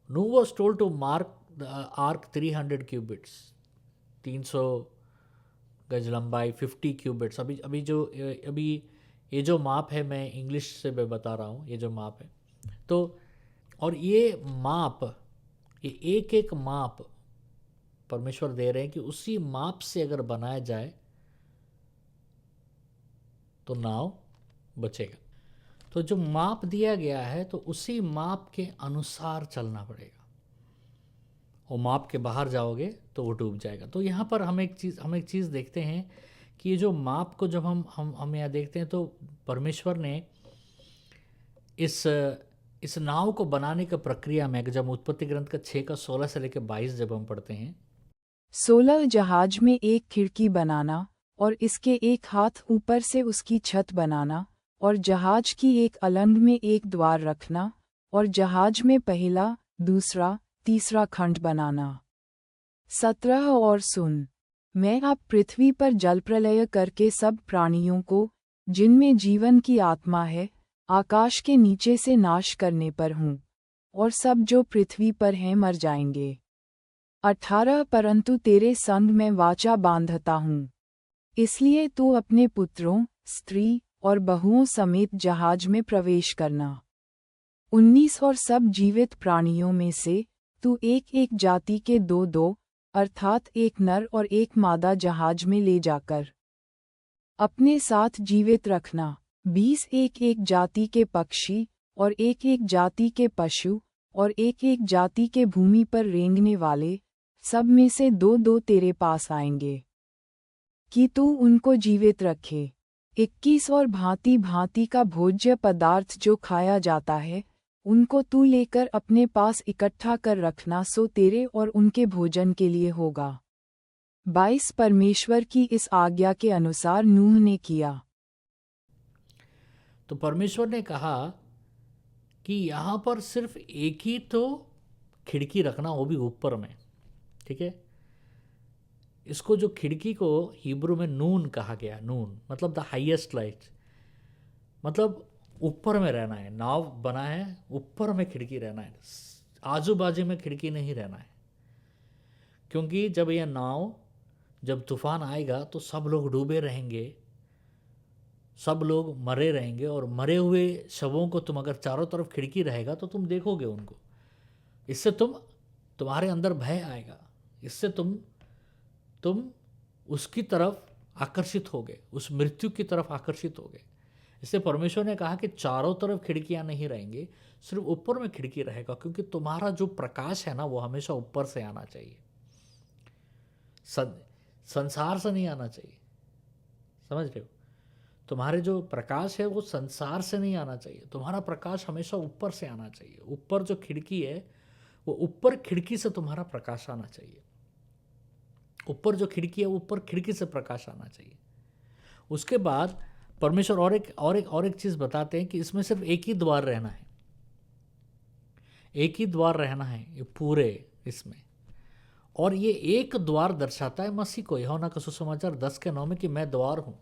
Noah was told to mark the ark 300 cubits, 300 गज लंबाई, 50 क्यूबिट्स। अभी ये जो माप है, मैं इंग्लिश से मैं बता रहा हूँ, ये जो माप है तो, और ये माप, ये एक एक माप परमेश्वर दे रहे हैं कि उसी माप से अगर बनाया जाए तो नाव बचेगा। तो जो माप दिया गया है तो उसी माप के अनुसार चलना पड़ेगा, और माप के बाहर जाओगे तो वो डूब जाएगा। तो यहाँ पर हम एक चीज़ देखते हैं कि ये जो माप को जब हम यहाँ देखते हैं तो परमेश्वर ने इस नाव को बनाने की प्रक्रिया में, जब उत्पत्ति ग्रंथ का 6:16 से लेकर 22 जब हम पढ़ते हैं, 16 जहाज में एक खिड़की बनाना और इसके एक हाथ ऊपर से उसकी छत बनाना, और जहाज की एक अलंग में एक द्वार रखना, और जहाज में पहला, दूसरा, तीसरा खंड बनाना। 17 और सुन, मैं अब पृथ्वी पर जलप्रलय करके सब प्राणियों को, जिनमें जीवन की आत्मा है, आकाश के नीचे से नाश करने पर हूँ, और सब जो पृथ्वी पर हैं मर जाएंगे। 18 परंतु तेरे संग मैं वाचा बांधता हूँ, इसलिए तू अपने पुत्रों, स्त्री और बहुओं समेत जहाज में प्रवेश करना। 19 और सब जीवित प्राणियों में से तू एक एक जाति के 2-2, अर्थात एक नर और एक मादा जहाज में ले जाकर अपने साथ जीवित रखना। 20 एक एक जाति के पक्षी और एक एक जाति के पशु और एक एक जाति के भूमि पर रेंगने वाले, सब में से 2-2 तेरे पास आएंगे कि तू उनको जीवित रखे। 21 और भांति भांति का भोज्य पदार्थ जो खाया जाता है, उनको तू लेकर अपने पास इकट्ठा कर रखना, सो तेरे और उनके भोजन के लिए होगा। 22 परमेश्वर की इस आज्ञा के अनुसार नूह ने किया। तो परमेश्वर ने कहा कि यहाँ पर सिर्फ एक ही तो खिड़की रखना, वो भी ऊपर में, ठीक है। इसको जो खिड़की को हिब्रू में नून कहा गया, नून मतलब द हाईएस्ट लाइट, मतलब ऊपर में रहना है। नाव बना है, ऊपर में खिड़की रहना है, आजू बाजू में खिड़की नहीं रहना है। क्योंकि जब यह नाव, जब तूफान आएगा तो सब लोग डूबे रहेंगे, सब लोग मरे रहेंगे, और मरे हुए शवों को तुम अगर चारों तरफ खिड़की रहेगा तो तुम देखोगे उनको। इससे तुम्हारे अंदर भय आएगा, इससे तुम उसकी तरफ आकर्षित होगे, उस मृत्यु की तरफ आकर्षित होगे। इससे परमेश्वर ने कहा कि चारों तरफ खिड़कियां नहीं रहेंगी, सिर्फ ऊपर में खिड़की रहेगा, क्योंकि तुम्हारा जो प्रकाश है ना, वो हमेशा ऊपर से आना चाहिए। संसार से नहीं आना चाहिए। समझ रहे हो? तुम्हारे जो प्रकाश है वो संसार से नहीं आना चाहिए, तुम्हारा प्रकाश हमेशा ऊपर से आना चाहिए। ऊपर जो खिड़की है वो ऊपर खिड़की से तुम्हारा प्रकाश आना चाहिए। ऊपर जो खिड़की है ऊपर खिड़की से प्रकाश आना चाहिए। उसके बाद परमेश्वर और एक चीज बताते हैं कि इसमें सिर्फ एक ही द्वार रहना है, एक ही द्वार रहना है ये पूरे इसमें। और ये एक द्वार दर्शाता है मसीह को। यूहन्ना का सुसमाचार 10:9 में कि मैं द्वार हूं।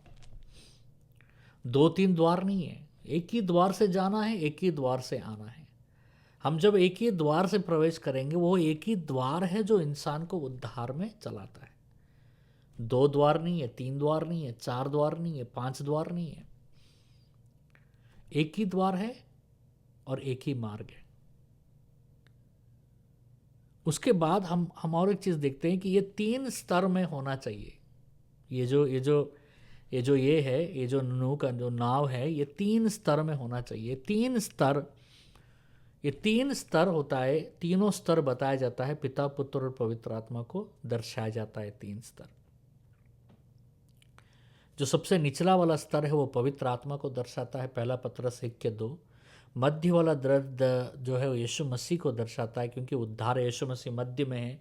2-3 द्वार नहीं है, एक ही द्वार से जाना है, एक ही द्वार से आना है। हम जब एक ही द्वार से प्रवेश करेंगे, वो एक ही द्वार है जो इंसान को उद्धार में चलाता है। 2 द्वार नहीं है, 3 द्वार नहीं है, 4 द्वार नहीं है, 5 द्वार नहीं है, एक ही द्वार है और एक ही मार्ग है। उसके बाद हम और एक चीज देखते हैं कि ये 3 स्तर में होना चाहिए। ये जो नूह का जो नाव है, ये 3 स्तर में होना चाहिए। 3 स्तर, ये 3 स्तर होता है, तीनों स्तर बताया जाता है, पिता पुत्र और पवित्र आत्मा को दर्शाया जाता है 3 स्तर। जो सबसे निचला वाला स्तर है वो पवित्र आत्मा को दर्शाता है, पहला पत्रस 1:2। मध्य वाला दर्द जो है वो यीशु मसीह को दर्शाता है, क्योंकि उद्धार यीशु मसीह मध्य में है,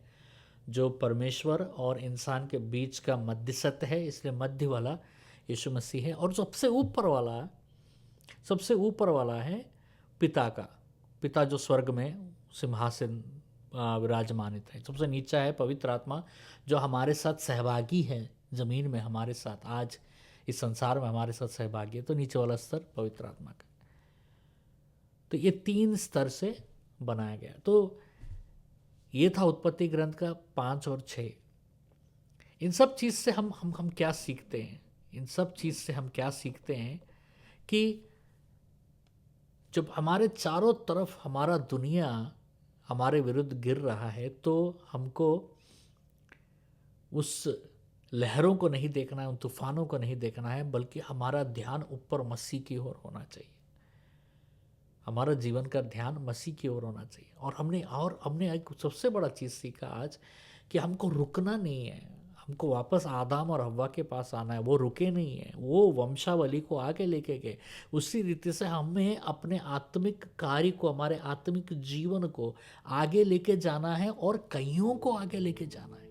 जो परमेश्वर और इंसान के बीच का मध्यस्थ है, इसलिए मध्य वाला यीशु मसीह है। और सबसे ऊपर वाला है पिता का, पिता जो स्वर्ग में सिंहासन विराजमानित है। सबसे नीचा है पवित्र आत्मा, जो हमारे साथ सहभागी है, जमीन में हमारे साथ, आज इस संसार में हमारे साथ सहभागी है। तो नीचे वाला स्तर पवित्र आत्मा का। तो ये 3 स्तर से बनाया गया। तो ये था उत्पत्ति ग्रंथ का 5 और 6। इन सब चीज़ से हम क्या सीखते हैं? इन सब चीज़ से हम क्या सीखते हैं कि जब हमारे चारों तरफ हमारा दुनिया हमारे विरुद्ध गिर रहा है, तो हमको उस लहरों को नहीं देखना है, उन तूफानों को नहीं देखना है, बल्कि हमारा ध्यान ऊपर मसीह की ओर होना चाहिए। हमारा जीवन का ध्यान मसीह की ओर होना चाहिए। और हमने एक सबसे बड़ा चीज़ सीखा आज कि हमको रुकना नहीं है, हमको वापस आदम और हव्वा के पास आना है। वो रुके नहीं है, वो वंशावली को आगे लेके गए। उसी रीति से हमें अपने आत्मिक कार्य को, हमारे आत्मिक जीवन को आगे लेके जाना है और कईयों को आगे लेके जाना है।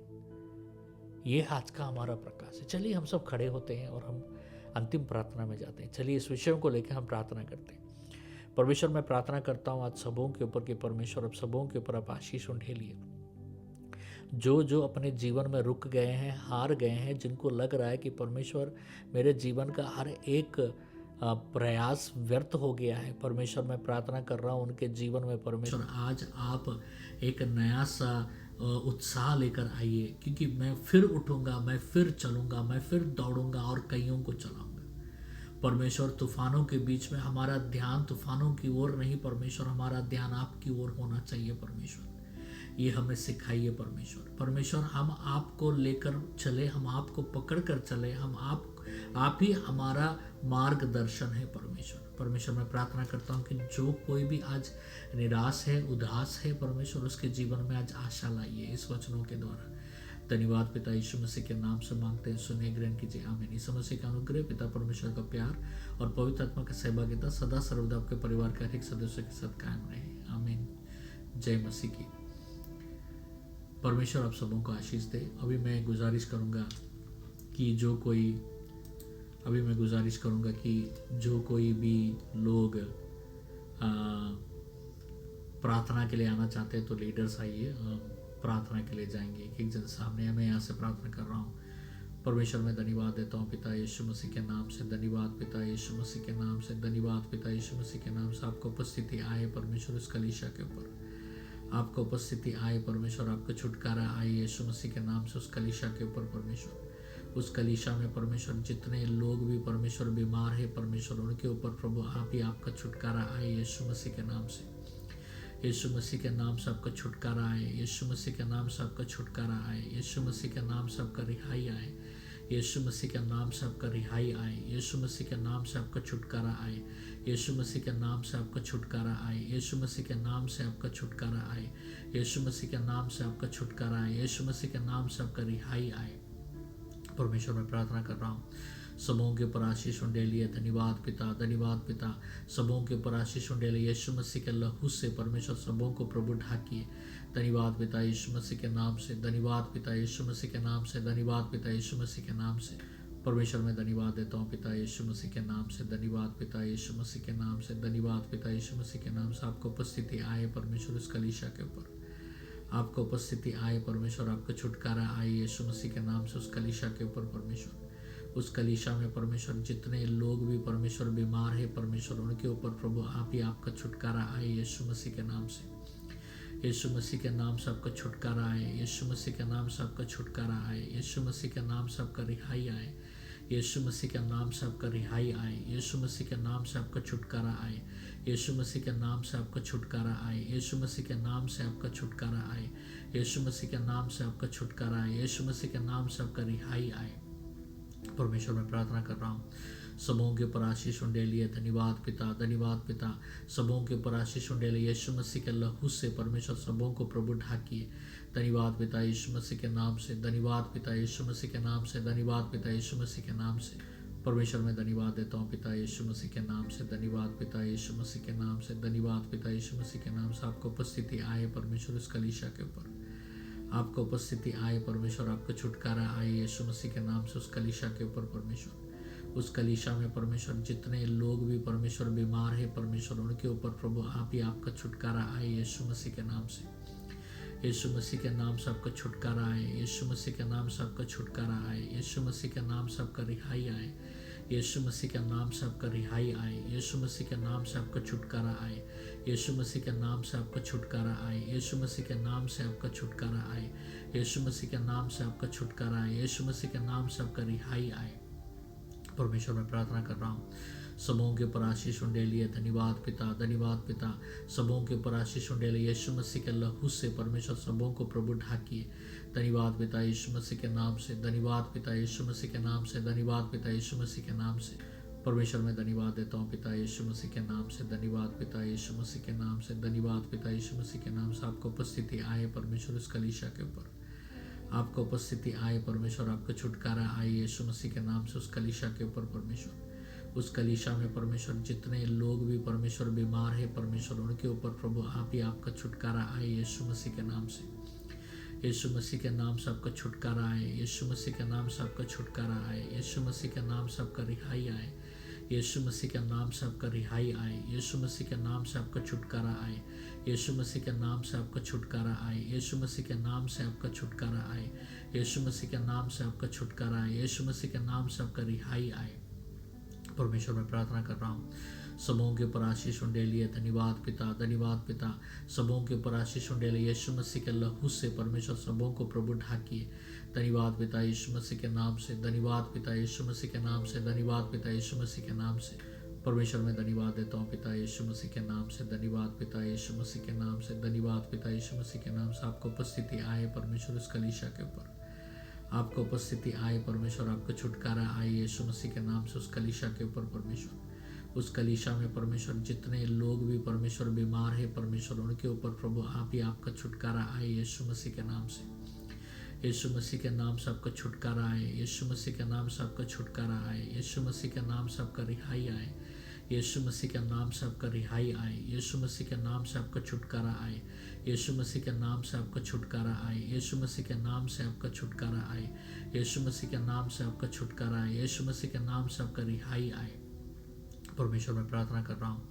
ये आज का हमारा प्रकाश है। चलिए हम सब खड़े होते हैं और हम अंतिम प्रार्थना में जाते हैं। चलिए इस विषयों को लेकर हम प्रार्थना करते हैं। परमेश्वर, मैं प्रार्थना करता हूँ आज सबों के ऊपर कि परमेश्वर अब सबों के ऊपर आप आशीष ढेलिए। जो अपने जीवन में रुक गए हैं, हार गए हैं, जिनको लग रहा है कि परमेश्वर मेरे जीवन का हर एक प्रयास व्यर्थ हो गया है, परमेश्वर मैं प्रार्थना कर रहा हूँ उनके जीवन में परमेश्वर आज आप एक नया सा उत्साह लेकर आइए, क्योंकि मैं फिर उठूंगा, मैं फिर चलूंगा, मैं फिर दौड़ूंगा और कईयों को चलाऊंगा। परमेश्वर, तूफानों के बीच में हमारा ध्यान तूफानों की ओर नहीं, परमेश्वर हमारा ध्यान आपकी ओर होना चाहिए। परमेश्वर ये हमें सिखाइए। परमेश्वर हम आपको लेकर चले, हम आपको पकड़ कर चले, आप ही हमारा मार्गदर्शन है। परमेश्वर मैं प्रार्थना करता हूँ कि जो कोई भी आज निराश है, उदास है, परमेश्वर उसके जीवन में आज आशा लाइए इस वचनों के द्वारा। धन्यवाद पिता, यीशु मसीह के नाम से मांगते हैं, सुनिए, ग्रहण कीजिए, आमीन। यीशु मसीह का अनुग्रह, पिता परमेश्वर का प्यार और पवित्र आत्मा की सहभागिता सदा सर्वदा आपके परिवार के हर एक सदस्य के साथ कायम रहे, आमीन। जय मसीह की। परमेश्वर आप सबों को आशीष दे। अभी मैं गुजारिश करूंगा कि जो कोई भी लोग प्रार्थना के लिए आना चाहते हैं तो लीडर्स आइए, प्रार्थना के लिए जाएंगे। एक जन सामने, मैं यहाँ से प्रार्थना कर रहा हूँ। परमेश्वर मैं धन्यवाद देता हूँ पिता यीशु मसीह के नाम से, धन्यवाद पिता यीशु मसीह के नाम से, धन्यवाद पिता यीशु मसीह के नाम से। आपको उपस्थिति आए परमेश्वर उस कलीसिया के ऊपर, आपको उपस्थिति आए परमेश्वर, आपको छुटकारा आए यीशु मसीह के नाम से उस कलीसिया के ऊपर। परमेश्वर उस कलीसिया में परमेश्वर जितने लोग भी परमेश्वर बीमार है, परमेश्वर उनके ऊपर प्रभु आप ही आपका छुटकारा आए यीशु मसीह के नाम से। यीशु मसीह के नाम से आपका छुटकारा आए, यीशु मसीह के नाम से आपका छुटकारा आए, यीशु मसीह के नाम से आपका रिहाई आए, यीशु मसीह के नाम से आपका रिहाई आए, यीशु मसीह के नाम से आपका छुटकारा आए, यीशु मसीह के नाम से आपका छुटकारा आए, यीशु मसीह के नाम से आपका छुटकारा आए, यीशु मसीह के नाम से आपका छुटकारा आए, यीशु मसीह के नाम से आपका रिहाई आए। परमेश्वर मैं प्रार्थना कर रहा हूँ, सबों के ऊपर आशीष उंडेलिए। धन्यवाद पिता, धन्यवाद पिता, सबों के ऊपर आशीष उंडेलिए। यीशु मसीह के लहू से परमेश्वर सबों को प्रभु ढाकिए। धन्यवाद पिता यीशु मसीह के नाम से, धन्यवाद पिता यीशु मसीह के नाम से, धन्यवाद पिता यीशु मसीह के नाम से। परमेश्वर मैं धन्यवाद देता हूँ पिता यीशु मसीह के नाम से, धन्यवाद पिता यीशु मसीह के नाम से, धन्यवाद पिता यीशु मसीह के नाम से। आपको उपस्थिति आए परमेश्वर उस कलीसिया के ऊपर, आपको उपस्थिति आए परमेश्वर, आपको छुटकारा आए यीशु मसीह के नाम से उस कलीसिया के ऊपर परमेश्वर। उस कलीसिया में परमेश्वर जितने लोग भी परमेश्वर बीमार है परमेश्वर, उनके ऊपर प्रभु आप ही आपका छुटकारा आए यीशु मसीह के नाम से। यीशु मसीह के नाम से आपका छुटकारा आए, यीशु मसीह के नाम से आपका छुटकारा आए, यीशु मसीह के नाम से आपका रिहाई आए, यीशु मसीह के नाम से आपका रिहाई आए, यीशु मसीह के नाम से आपका छुटकारा आए, यीशु मसीह के नाम से आपका छुटकारा आए, यीशु मसीह के नाम से आपका छुटकारा आए, यीशु मसीह के नाम से आपका छुटकारा आए, यीशु मसीह के नाम से आपका रिहाई आए। परमेश्वर मैं प्रार्थना कर रहा हूँ, सबों के ऊपर आशीष उंडेलिए। धन्यवाद पिता, धन्यवाद पिता, सबों के ऊपर आशीष उंडेलिए। यीशु मसीह के लहू से परमेश्वर सबों को प्रभु ढाकिए। धन्यवाद पिता यीशु मसीह के नाम से, धन्यवाद पिता यीशु मसीह के नाम से, धन्यवाद पिता यीशु मसीह के नाम से। परमेश्वर मैं धन्यवाद देता हूँ पिता यीशु मसीह के नाम से, धन्यवाद पिता यीशु मसीह के नाम से, धन्यवाद पिता यीशु मसीह के नाम से। आपको उपस्थिति आए परमेश्वर इस कलीसिया के ऊपर, आपको उपस्थिति आए परमेश्वर, आपको छुटकारा आए यीशु मसीह के नाम से उस कलीसिया के ऊपर परमेश्वर। उस कलीसिया में परमेश्वर जितने लोग भी परमेश्वर बीमार है परमेश्वर, उनके ऊपर प्रभु आप ही आपका छुटकारा आए यीशु मसीह के नाम से। यीशु मसीह के नाम से आपका छुटकारा आए, यीशु मसीह के नाम से आपका छुटकारा आए, यीशु मसीह के नाम से आपका रिहाई आए, यीशु मसीह के नाम से आपका रिहाई आए, यीशु मसीह के नाम से आपका छुटकारा आए, यीशु मसीह के नाम से आपका छुटकारा आए, यीशु मसीह के नाम से आपका छुटकारा आए, यीशु मसीह के नाम से आपका छुटकारा आए, यीशु मसीह के नाम से आपका रिहाई आए। परमेश्वर मैं प्रार्थना कर रहा हूँ, सबों के ऊपर आशीष उंडेलिए। धन्यवाद पिता, धन्यवाद पिता, सबों के ऊपर आशीष उंडेलिए। यीशु मसीह के लहू से परमेश्वर सबों को प्रभु ढाकिए। धन्यवाद पिता यीशु मसीह के नाम से, धन्यवाद पिता यीशु मसीह के नाम से, धन्यवाद पिता यीशु मसीह के नाम से। परमेश्वर मैं धन्यवाद देता हूँ पिता यीशु मसीह के नाम से, धन्यवाद पिता यीशु मसीह के नाम से, धन्यवाद पिता यीशु मसीह के नाम से। आपको उपस्थिति आए परमेश्वर इस कलीसिया के ऊपर, आपको उपस्थिति आए परमेश्वर, आपको छुटकारा आए यीशु मसीह के नाम से उस कलीसिया के ऊपर परमेश्वर। उस कलीसिया में परमेश्वर जितने लोग भी परमेश्वर बीमार है परमेश्वर, उनके ऊपर प्रभु आप ही आपका छुटकारा आए यीशु मसीह के नाम से। यीशु मसीह के नाम से आपका छुटकारा आए, यीशु मसीह के नाम से आपका छुटकारा आए, यीशु मसीह के नाम से आपका रिहाई आए, यीशु मसीह के नाम से आपका रिहाई आए, यीशु मसीह के नाम से आपका छुटकारा आए, यीशु मसीह के नाम से आपका छुटकारा आए, यीशु मसीह के नाम से आपका छुटकारा आए, यीशु मसीह के नाम से आपका छुटकारा आए, यीशु मसीह के नाम से आपका रिहाई आए। परमेश्वर मैं प्रार्थना कर रहा हूँ, सबों के ऊपर आशीष उंडेलिए। धन्यवाद पिता, धन्यवाद पिता, सबों के ऊपर आशीष उंडेलिए। यीशु मसीह के लहू से परमेश्वर सबों को प्रभु ढाकिए। धन्यवाद पिता यीशु मसीह के नाम से, धन्यवाद पिता यीशु मसीह के नाम से, धन्यवाद पिता यीशु मसीह के नाम से। परमेश्वर मैं धन्यवाद देता हूँ पिता यीशु मसीह के नाम से, धन्यवाद पिता यीशु मसीह के नाम से, धन्यवाद पिता यीशु मसीह के नाम से। आपको उपस्थिति आए परमेश्वर इस कलीसिया के ऊपर, आपको उपस्थिति आए परमेश्वर, आपको छुटकारा आए यीशु मसीह के नाम से उस कलीसिया के ऊपर परमेश्वर। उस कलीसिया में परमेश्वर जितने लोग भी परमेश्वर बीमार है परमेश्वर, उनके ऊपर प्रभु आप ही आपका छुटकारा आए यीशु मसीह के नाम से। यीशु मसीह के नाम से आपका छुटकारा आए, यीशु मसीह के नाम से आपका छुटकारा आए, यीशु मसीह के नाम से आपका रिहाई आए, यीशु मसीह के नाम से आपका रिहाई आए, यीशु मसीह के नाम से आपका छुटकारा आए, यीशु मसीह के नाम से आपका छुटकारा आए, यीशु मसीह के नाम से आपका छुटकारा आए, यीशु मसीह के नाम से आपका छुटकारा आए, यीशु मसीह के नाम से आपका रिहाई आए। परमेश्वर मैं प्रार्थना कर रहा हूँ,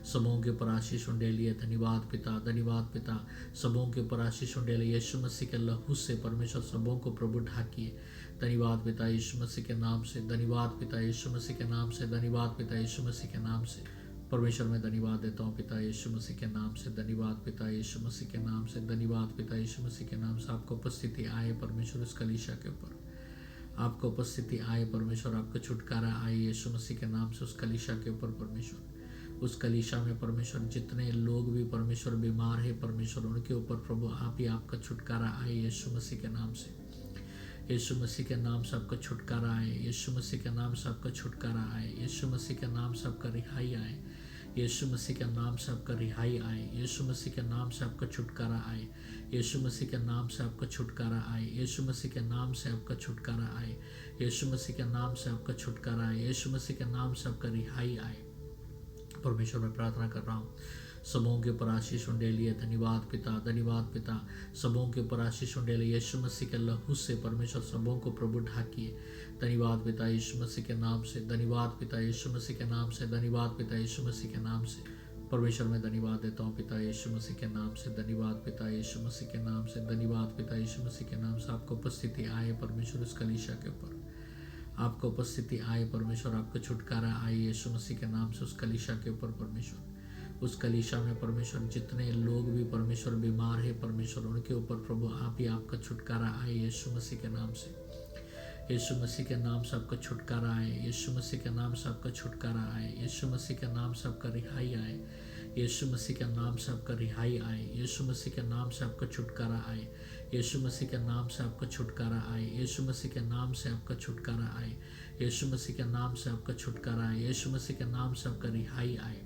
सबों के ऊपर आशीष उंडेलिए। धन्यवाद पिता, धन्यवाद पिता, सबों के ऊपर आशीष उंडेलिए। यीशु मसीह के लहू से परमेश्वर सबों को प्रभु ढाकिए। धन्यवाद पिता यीशु मसीह के नाम से, धन्यवाद पिता यीशु मसीह के नाम से, धन्यवाद पिता यीशु मसीह के नाम से। परमेश्वर मैं धन्यवाद देता हूँ पिता यीशु मसीह के नाम से, धन्यवाद पिता यीशु मसीह के नाम से, धन्यवाद पिता यीशु मसीह के नाम से। आपको उपस्थिति आए परमेश्वर इस कलीसिया के ऊपर, आपको उपस्थिति आए परमेश्वर, आपको छुटकारा आए यीशु मसीह के नाम से उस कलीसिया के ऊपर परमेश्वर। उस कलीसिया में परमेश्वर जितने लोग भी परमेश्वर बीमार है परमेश्वर, उनके ऊपर प्रभु आप ही आपका छुटकारा आए यीशु मसीह के नाम से। यीशु मसीह के नाम से आपका छुटकारा आए, यीशु मसीह के नाम से आपका छुटकारा आए, यीशु मसीह के नाम से आपका रिहाई आए, यीशु मसीह के नाम से आपका रिहाई आए, यीशु मसीह के नाम से आपका छुटकारा आए, यीशु मसीह के नाम से आपका छुटकारा आए, यीशु मसीह के नाम से आपका छुटकारा आए, यीशु मसीह के नाम से आपका छुटकारा आए, यीशु मसीह के नाम से आपका रिहाई आए। परमेश्वर मैं प्रार्थना कर रहा हूँ, सबों के ऊपर आशीष उंडेलिए। धन्यवाद पिता, धन्यवाद पिता। सबों के ऊपर आशीष उंडेलिए। यीशु मसीह के लहू से परमेश्वर सबों को प्रभु ढाकिए। धन्यवाद पिता यीशु मसीह के नाम से, धन्यवाद पिता यीशु मसीह के नाम से, धन्यवाद पिता यीशु मसीह के नाम से। परमेश्वर मैं धन्यवाद देता हूँ पिता यीशु मसीह के नाम से, धन्यवाद पिता यीशु मसीह के नाम से, धन्यवाद पिता यीशु मसीह के नाम से। आपको उपस्थिति आए परमेश्वर उस कलीसिया के ऊपर, आपको उपस्थिति आए परमेश्वर, आपका छुटकारा आए यीशु मसीह के नाम से उस कलीसिया के ऊपर परमेश्वर। उस कलीसिया में परमेश्वर जितने लोग भी परमेश्वर बीमार है परमेश्वर, उनके ऊपर प्रभु आप ही आपका छुटकारा आए यीशु मसीह के नाम से। यीशु मसीह के नाम से आपका छुटकारा आए, यीशु मसीह के नाम से आपका छुटकारा आए, यीशु मसीह के नाम से आपका रिहाई आए, यीशु मसीह के नाम से आपका रिहाई आए, यीशु मसीह के नाम से आपका छुटकारा आए, यीशु मसीह के नाम से आपका छुटकारा आए, यीशु मसीह के नाम से आपका छुटकारा आए, यीशु मसीह के नाम से आपका छुटकारा आए, यीशु मसीह के नाम से आपका रिहाई आए।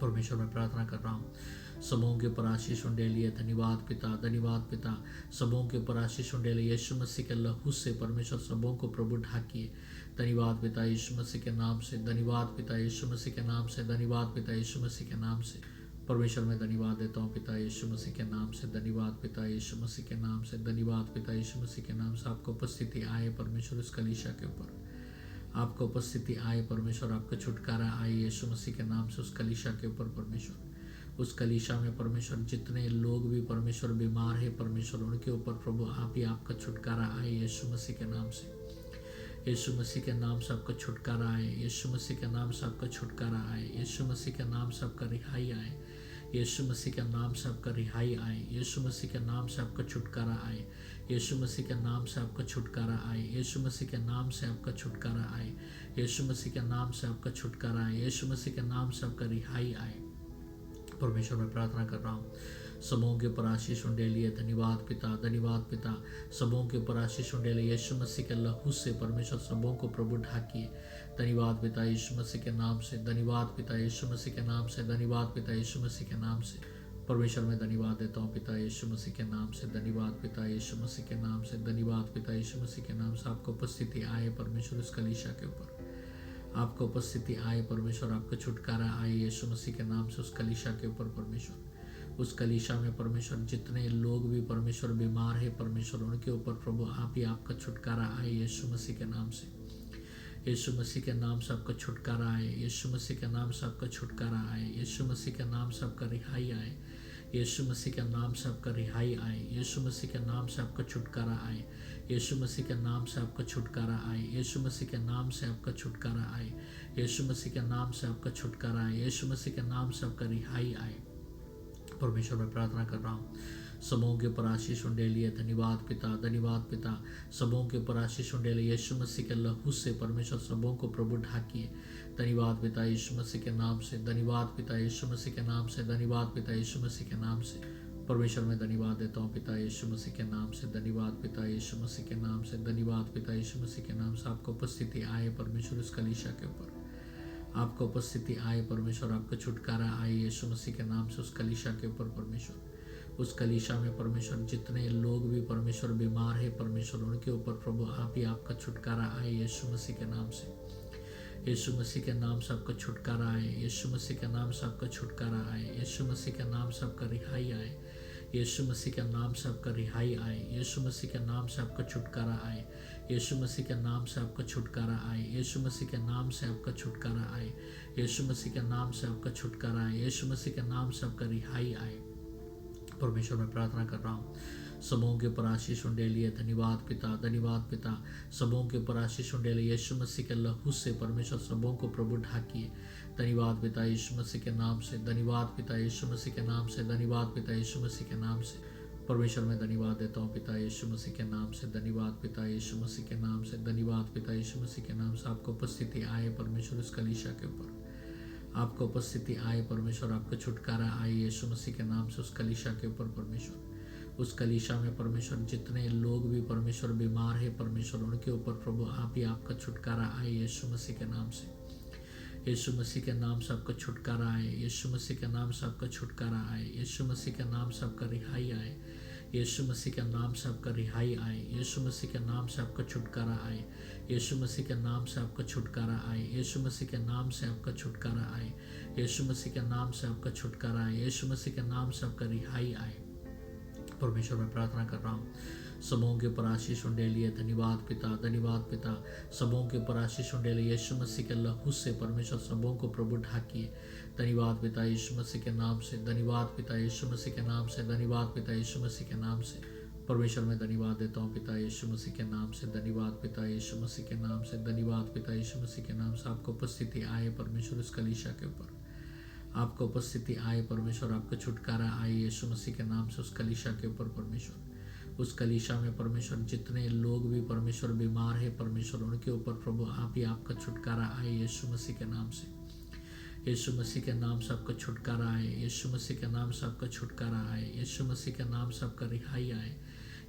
परमेश्वर मैं प्रार्थना कर रहा हूँ, सबों के ऊपर आशीष उंडेलिए। धन्यवाद पिता, धन्यवाद पिता। सबों के ऊपर आशीष उंडेलिए। यीशु मसीह के लहू से परमेश्वर सबों को प्रभु ढाकिए। धन्यवाद पिता यीशु मसीह के नाम से, धन्यवाद पिता यीशु मसीह के नाम से, धन्यवाद पिता यीशु मसीह के नाम से। परमेश्वर मैं धन्यवाद देता हूँ पिता यीशु मसीह के नाम से, धन्यवाद पिता यीशु मसीह के नाम से, धन्यवाद पिता यीशु मसीह के नाम से। आपको उपस्थिति आए परमेश्वर उस कलीसिया के ऊपर, आपको उपस्थिति आए परमेश्वर, आपका छुटकारा आए यीशु मसीह के नाम से उस कलीसिया के ऊपर परमेश्वर। उस कलीसिया में परमेश्वर जितने लोग भी परमेश्वर बीमार है परमेश्वर, उनके ऊपर प्रभु आप ही आपका छुटकारा आए यीशु मसीह के नाम से। यीशु मसीह के नाम से आपका छुटकारा आए, यीशु मसीह के नाम से आपका छुटकारा आए, यीशु मसीह के नाम से आपका रिहाई आए, यीशु मसीह के नाम से आपका रिहाई आए, यीशु मसीह के नाम से आपका छुटकारा आए, यीशु मसीह के नाम से आपका छुटकारा आए, यीशु मसीह के नाम से आपका छुटकारा आए, यीशु मसीह के नाम से आपका छुटकारा आए, यीशु मसीह के नाम से आपका रिहाई आए। परमेश्वर मैं प्रार्थना कर रहा हूँ, सबों के ऊपर आशीष उंडेलिए। धन्यवाद पिता, धन्यवाद पिता। सबों के ऊपर आशीष उंडेलिए। यीशु मसीह के लहू से परमेश्वर सबों को प्रभु ढाकिए। धन्यवाद पिता यीशु मसीह के नाम से, धन्यवाद पिता यीशु मसीह के नाम से, धन्यवाद पिता यीशु मसीह के नाम से। परमेश्वर मैं धन्यवाद देता हूँ पिता यीशु मसीह के नाम से, धन्यवाद पिता यीशु मसीह के नाम से, धन्यवाद पिता यीशु मसीह के नाम से। आपको उपस्थिति आए परमेश्वर उस कलीसिया के ऊपर, आपको उपस्थिति आए परमेश्वर, आपका छुटकारा आए यीशु मसीह के नाम से उस कलीसिया के ऊपर परमेश्वर। उस कलीसिया में परमेश्वर जितने लोग भी परमेश्वर बीमार है परमेश्वर, उनके ऊपर प्रभु आप ही आपका छुटकारा आए यीशु मसीह के नाम से। यीशु मसीह के नाम से आपका छुटकारा आए, यीशु मसीह के नाम से आपका छुटकारा आए, यीशु मसीह के नाम से आपका रिहाई आए, यीशु मसीह के नाम से आपका रिहाई आए, यीशु मसीह के नाम से आपका छुटकारा आए, यीशु मसीह के नाम से आपका छुटकारा आए, यीशु मसीह के नाम से आपका छुटकारा आए, यीशु मसीह के नाम से आपका छुटकारा आए, यीशु मसीह के नाम से आपका रिहाई आए। परमेश्वर मैं प्रार्थना कर रहा हूँ, सबों के ऊपर आशीष उंडेलिए। धन्यवाद पिता, धन्यवाद पिता। सबों के ऊपर आशीष उंडेलिए। यीशु मसीह के लहू से परमेश्वर सबों को प्रभु ढाकिए। धन्यवाद पिता यीशु मसीह के नाम से, धन्यवाद पिता यीशु मसीह के नाम से, धन्यवाद पिता यीशु मसीह के नाम से। परमेश्वर मैं धन्यवाद देता हूँ पिता यीशु मसीह के नाम से, धन्यवाद पिता यीशु मसीह के नाम से, धन्यवाद पिता यीशु मसीह के नाम से। आपको उपस्थिति आए परमेश्वर उस कलीसिया के ऊपर, आपको उपस्थिति आए परमेश्वर, आपका छुटकारा आए यीशु मसीह के नाम से उस कलीसिया के ऊपर परमेश्वर। उस कलीसिया में परमेश्वर जितने लोग भी परमेश्वर बीमार है परमेश्वर, उनके ऊपर प्रभु आप ही आपका छुटकारा आए यीशु मसीह के नाम से। यीशु मसीह के नाम से आपका छुटकारा आए, यीशु मसीह के नाम से आपका छुटकारा आए, यीशु मसीह के नाम से आपका रिहाई आए, यीशु मसीह के नाम से आपका रिहाई आए, यीशु मसीह के नाम से आपका छुटकारा आए, यीशु मसीह के नाम से आपका छुटकारा आए, यीशु मसीह के नाम से आपका छुटकारा आए, यीशु मसीह के नाम से आपका छुटकारा आए, यीशु मसीह के नाम से आपका रिहाई आए। परमेश्वर मैं प्रार्थना कर रहा हूँ, सबों के ऊपर आशीष उंडेलिए। धन्यवाद पिता, धन्यवाद पिता। सबों के ऊपर आशीष उंडेलिए। यीशु मसीह के लहू से परमेश्वर सबों को प्रभु ढाकिए। धन्यवाद पिता यीशु मसीह के नाम से, धन्यवाद पिता यीशु मसीह के नाम से, धन्यवाद पिता यीशु मसीह के नाम से। परमेश्वर मैं धन्यवाद देता हूँ पिता यीशु मसीह के नाम से, धन्यवाद पिता यीशु मसीह के नाम से, धन्यवाद पिता यीशु मसीह के नाम से। आपको उपस्थिति आए परमेश्वर उस कलीसिया के ऊपर, आपको उपस्थिति आए परमेश्वर, आपका छुटकारा आए यीशु मसीह के नाम से उस कलीसिया के ऊपर परमेश्वर। उस कलीसिया में परमेश्वर जितने लोग भी परमेश्वर बीमार है परमेश्वर, उनके ऊपर प्रभु आप ही आपका छुटकारा आए यीशु मसीह के नाम से। यीशु मसीह के नाम से आपका छुटकारा आए, यीशु मसीह के नाम से आपका छुटकारा आए, यीशु मसीह के नाम से आपका रिहाई आए, यीशु मसीह के नाम से आपका रिहाई आए, यीशु मसीह के नाम से आपका छुटकारा आए, यीशु मसीह के नाम से आपका छुटकारा आए, यीशु मसीह के नाम से आपका छुटकारा आए, यीशु मसीह के नाम से आपका छुटकारा आए, यीशु मसीह के नाम से आपका रिहाई आए। परमेश्वर मैं प्रार्थना कर रहा हूँ, सबों के ऊपर आशीष उंडेलिए। धन्यवाद पिता, धन्यवाद पिता। सबों के ऊपर आशीष उंडेलिए। यीशु मसीह के लहू से परमेश्वर सबों को प्रभु ढाकिए। धन्यवाद पिता यीशु मसीह के नाम से, धन्यवाद पिता यीशु मसीह के नाम से, धन्यवाद पिता यीशु मसीह के नाम से। परमेश्वर मैं धन्यवाद देता हूँ पिता यीशु मसीह के नाम से, धन्यवाद पिता यीशु मसीह के नाम से, धन्यवाद पिता यीशु मसीह के नाम से। आपको उपस्थिति आए परमेश्वर इस कलीसिया के ऊपर, आपको उपस्थिति आए परमेश्वर, आपका छुटकारा आए यीशु मसीह के नाम से उस कलीसिया के ऊपर परमेश्वर। उस कलीसिया में परमेश्वर जितने लोग भी परमेश्वर बीमार है परमेश्वर, उनके ऊपर प्रभु आप ही आपका छुटकारा आए यीशु मसीह के नाम से। यीशु मसीह के नाम से आपका छुटकारा आए, यीशु मसीह के नाम से आपका छुटकारा आए, यीशु मसीह के नाम से आपका रिहाई आए,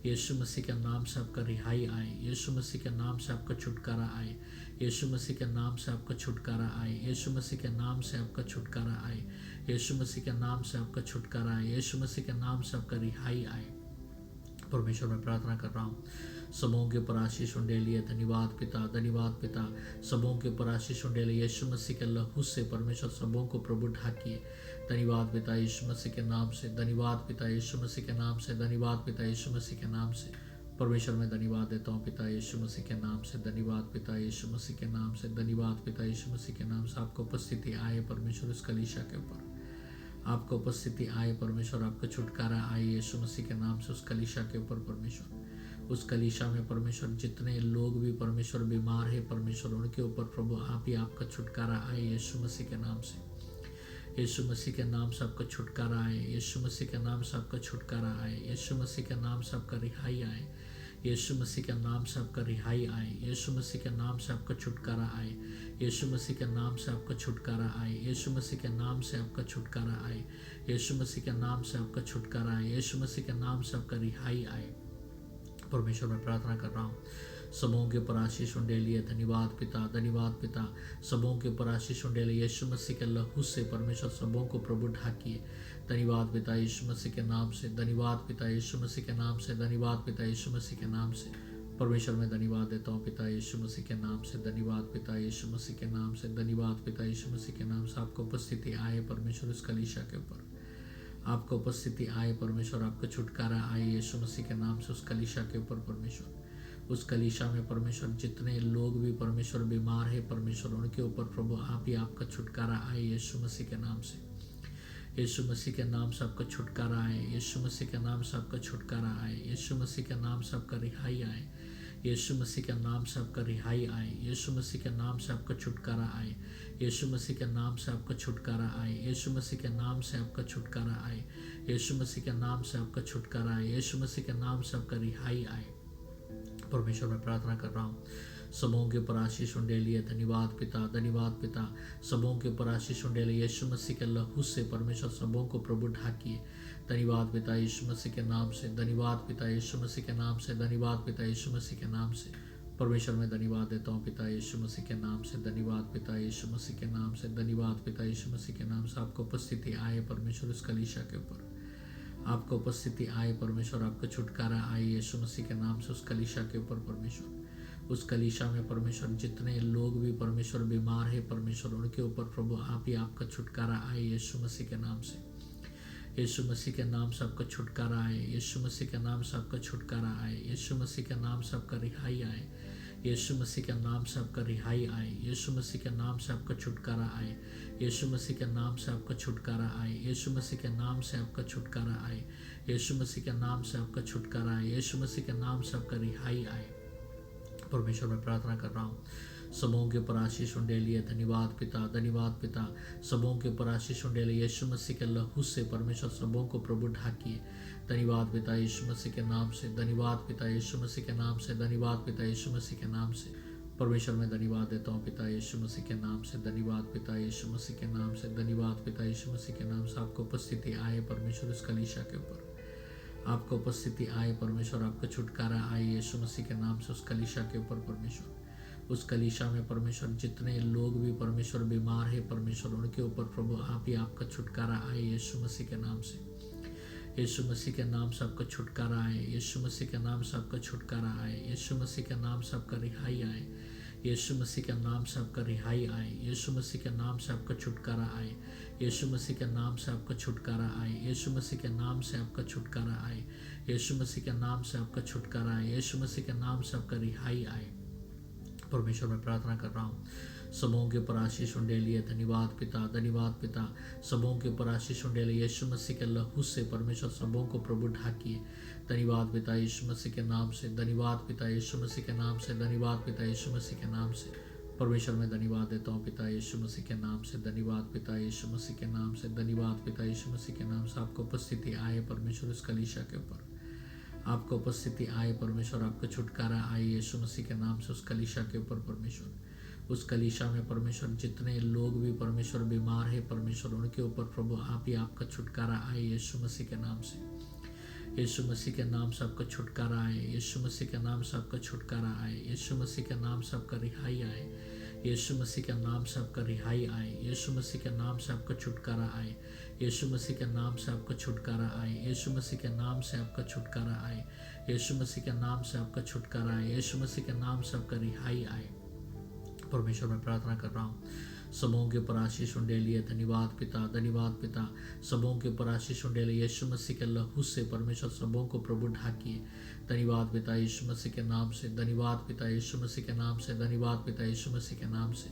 यीशु मसीह के नाम से आपका रिहाई आए, यीशु मसीह के नाम से आपका छुटकारा आए, यीशु मसीह के नाम से आपका छुटकारा आए, यीशु मसीह के नाम से आपका छुटकारा आए, यीशु मसीह के नाम से आपका छुटकारा आए, यीशु मसीह के नाम से आपका रिहाई आए। परमेश्वर मैं प्रार्थना कर रहा हूँ, सबों के ऊपर आशीष उंडेलिए। धन्यवाद पिता, धन्यवाद पिता। सबों के ऊपर आशीष उंडेलिए। यीशु मसीह के लहू से परमेश्वर सबों को प्रभु ढाकिए। धन्यवाद पिता यीशु मसीह के नाम से, धन्यवाद पिता यीशु मसीह के नाम से, धन्यवाद पिता यीशु मसीह के नाम से। परमेश्वर मैं धन्यवाद देता हूँ पिता यीशु मसीह के नाम से, धन्यवाद पिता यीशु मसीह के नाम से, धन्यवाद पिता यीशु मसीह के नाम से। आपको उपस्थिति आए परमेश्वर इस कलीसिया के ऊपर, आपको उपस्थिति आए परमेश्वर, आपका छुटकारा आए यीशु मसीह के नाम से उस कलीसिया के ऊपर परमेश्वर। उस कलीसिया में परमेश्वर जितने लोग भी परमेश्वर बीमार है परमेश्वर, उनके ऊपर प्रभु आप ही आपका छुटकारा आए यीशु मसीह के नाम से। यीशु मसीह के नाम से आपका छुटकारा आए, यीशु मसीह के नाम से आपका छुटकारा आए, यीशु मसीह के नाम से आपका रिहाई आए, यीशु मसीह के नाम से आपका रिहाई आए, यीशु मसीह के नाम से आपका छुटकारा आए, यीशु मसीह के नाम से आपका छुटकारा आए, यीशु मसीह के नाम से आपका छुटकारा आए, यीशु मसीह के नाम से आपका छुटकारा आए, यीशु मसीह के नाम से आपका रिहाई आए। परमेश्वर मैं प्रार्थना कर रहा हूँ, सबों के ऊपर आशीष उंडेलिए। धन्यवाद पिता, धन्यवाद पिता। सबों के ऊपर आशीष उंडेलिए। यीशु मसीह के लहू से परमेश्वर सबों को प्रभु ढाकिए। धन्यवाद पिता यीशु मसीह के नाम से, धन्यवाद पिता यीशु मसीह के नाम से, धन्यवाद पिता यीशु मसीह के नाम से। परमेश्वर मैं धन्यवाद देता हूँ पिता यीशु मसीह के नाम से, धन्यवाद पिता यीशु मसीह के नाम से, धन्यवाद पिता यीशु मसीह के नाम से। आपको उपस्थिति आए परमेश्वर इस कलीसिया के ऊपर, आपको उपस्थिति आए परमेश्वर, आपका छुटकारा आए यीशु मसीह के नाम से उस कलीसिया के ऊपर परमेश्वर। उस कलीसिया में परमेश्वर जितने लोग भी परमेश्वर बीमार है परमेश्वर, उनके ऊपर प्रभु आप ही आपका छुटकारा आए यीशु मसीह के नाम से। यीशु मसीह के नाम से आपका छुटकारा आए, यीशु मसीह के नाम से आपका छुटकारा आए, यीशु मसीह के नाम से आपका रिहाई आए, यीशु मसीह के नाम से आपका रिहाई आए, यीशु मसीह के नाम से आपका छुटकारा आए, यीशु मसीह के नाम से आपका छुटकारा आए, यीशु मसीह के नाम से आपका छुटकारा आए, यीशु मसीह के नाम से आपका छुटकारा आए, यीशु मसीह के नाम से आपका रिहाई आए। परमेश्वर मैं प्रार्थना कर रहा हूँ, सबों के ऊपर आशीष उंडेलिए। धन्यवाद पिता, धन्यवाद पिता। सबों के ऊपर आशीष उंडेलिए। यीशु मसीह के लहू से परमेश्वर सबों को प्रभु ढाकिए। धन्यवाद पिता यीशु मसीह के नाम से, धन्यवाद पिता यीशु मसीह के नाम से, धन्यवाद पिता यीशु मसीह के नाम से। परमेश्वर मैं धन्यवाद देता हूँ पिता यीशु मसीह के नाम से, धन्यवाद पिता यीशु मसीह के नाम से, धन्यवाद पिता यीशु मसीह के नाम से। आपको उपस्थिति आए परमेश्वर इस कलीसिया के ऊपर, आपको उपस्थिति आए परमेश्वर, आपका छुटकारा आए यीशु मसीह के नाम से उस कलीसिया के ऊपर परमेश्वर। उस कलीसिया में परमेश्वर जितने लोग भी परमेश्वर बीमार है परमेश्वर, उनके ऊपर प्रभु आप ही आपका छुटकारा आए यीशु मसीह के नाम से। यीशु मसीह के नाम से आपका छुटकारा आए, यीशु मसीह के नाम से आपका छुटकारा आए, यीशु मसीह के नाम से आपका रिहाई आए, यीशु मसीह के नाम से आपका रिहाई आए, यीशु मसीह के नाम से आपका छुटकारा आए, यीशु मसीह के नाम से आपका छुटकारा आए, यीशु मसीह के नाम से आपका छुटकारा आए, यीशु मसीह के नाम से आपका छुटकारा आए, यीशु मसीह के नाम से आपका रिहाई आए। परमेश्वर मैं प्रार्थना कर रहा हूँ, सबों के ऊपर आशीष उंडेलिए। धन्यवाद पिता, धन्यवाद पिता। सबों के ऊपर आशीष उंडेलिए। यीशु मसीह के लहू से परमेश्वर सबों को प्रभु ढाकिए। धन्यवाद पिता यीशु मसीह के नाम से, धन्यवाद पिता यीशु मसीह के नाम से, धन्यवाद पिता यीशु मसीह के नाम से। परमेश्वर मैं धन्यवाद देता हूँ पिता यीशु मसीह के नाम से, धन्यवाद पिता यीशु मसीह के नाम से, धन्यवाद पिता यीशु मसीह के नाम से। आपको उपस्थिति आए परमेश्वर इस कलीसिया के ऊपर, आपको उपस्थिति आए परमेश्वर, आपका छुटकारा आए यीशु मसीह के नाम से उस कलीसिया के ऊपर परमेश्वर। उस कलीसिया में परमेश्वर जितने लोग भी परमेश्वर बीमार है परमेश्वर उनके ऊपर प्रभु आप ही आपका छुटकारा आए यीशु मसीह के नाम से। यीशु मसीह के नाम से आपका छुटकारा आए, यीशु मसीह के नाम से आपका छुटकारा आए, यीशु मसीह के नाम से आपका रिहाई आए, यीशु मसीह के नाम से आपका रिहाई आए, यीशु मसीह के नाम से आपका छुटकारा आए, यीशु मसीह के नाम से आपका छुटकारा आए, यीशु मसीह के नाम से आपका छुटकारा आए, यीशु मसीह के नाम से आपका छुटकारा आए, यीशु मसीह के नाम से आपका रिहाई आए। परमेश्वर मैं प्रार्थना कर रहा हूँ सबों के ऊपर आशीष उंडेलिए। धन्यवाद पिता, धन्यवाद पिता। सबों के ऊपर आशीष उंडेलिए यीशु मसीह के लहू से परमेश्वर सबों को प्रभु ढाकिए। धन्यवाद पिता यीशु मसीह के नाम से, धन्यवाद पिता यीशु मसीह के नाम से, धन्यवाद पिता यीशु मसीह के नाम से। परमेश्वर मैं धन्यवाद देता हूँ पिता यीशु मसीह के नाम से, धन्यवाद पिता यीशु मसीह के नाम से, धन्यवाद पिता यीशु मसीह के नाम से। आपको उपस्थिति आए परमेश्वर इस कलीसिया के ऊपर, आपको उपस्थिति आए परमेश्वर, आपका छुटकारा आए यीशु मसीह के नाम से उस कलीसिया के ऊपर परमेश्वर। उस कलीसिया में परमेश्वर जितने लोग भी परमेश्वर बीमार है परमेश्वर उनके ऊपर प्रभु आप ही आपका छुटकारा आए यीशु मसीह के नाम से। यीशु मसीह के नाम से आपका छुटकारा आए, यीशु मसीह के नाम से आपका छुटकारा आए, यीशु मसीह के नाम से आपका रिहाई आए, यीशु मसीह के नाम से आपका रिहाई आए, यीशु मसीह के नाम से आपका छुटकारा आए, यीशु मसीह के नाम से आपका छुटकारा आए, यीशु मसीह के नाम से आपका छुटकारा आए, यीशु मसीह के नाम से आपका छुटकारा आए, यीशु मसीह के नाम से आपका रिहाई आए। परमेश्वर मैं प्रार्थना कर रहा हूँ सबों के ऊपर आशीष उंडेलिए। धन्यवाद पिता, धन्यवाद पिता। सबों के ऊपर आशीष उंडेलिए यीशु मसीह के लहू से परमेश्वर सबों को प्रभु ढाकिए। धन्यवाद पिता यीशु मसीह के नाम से, धन्यवाद पिता यीशु मसीह के नाम से, धन्यवाद पिता यीशु मसीह के नाम से।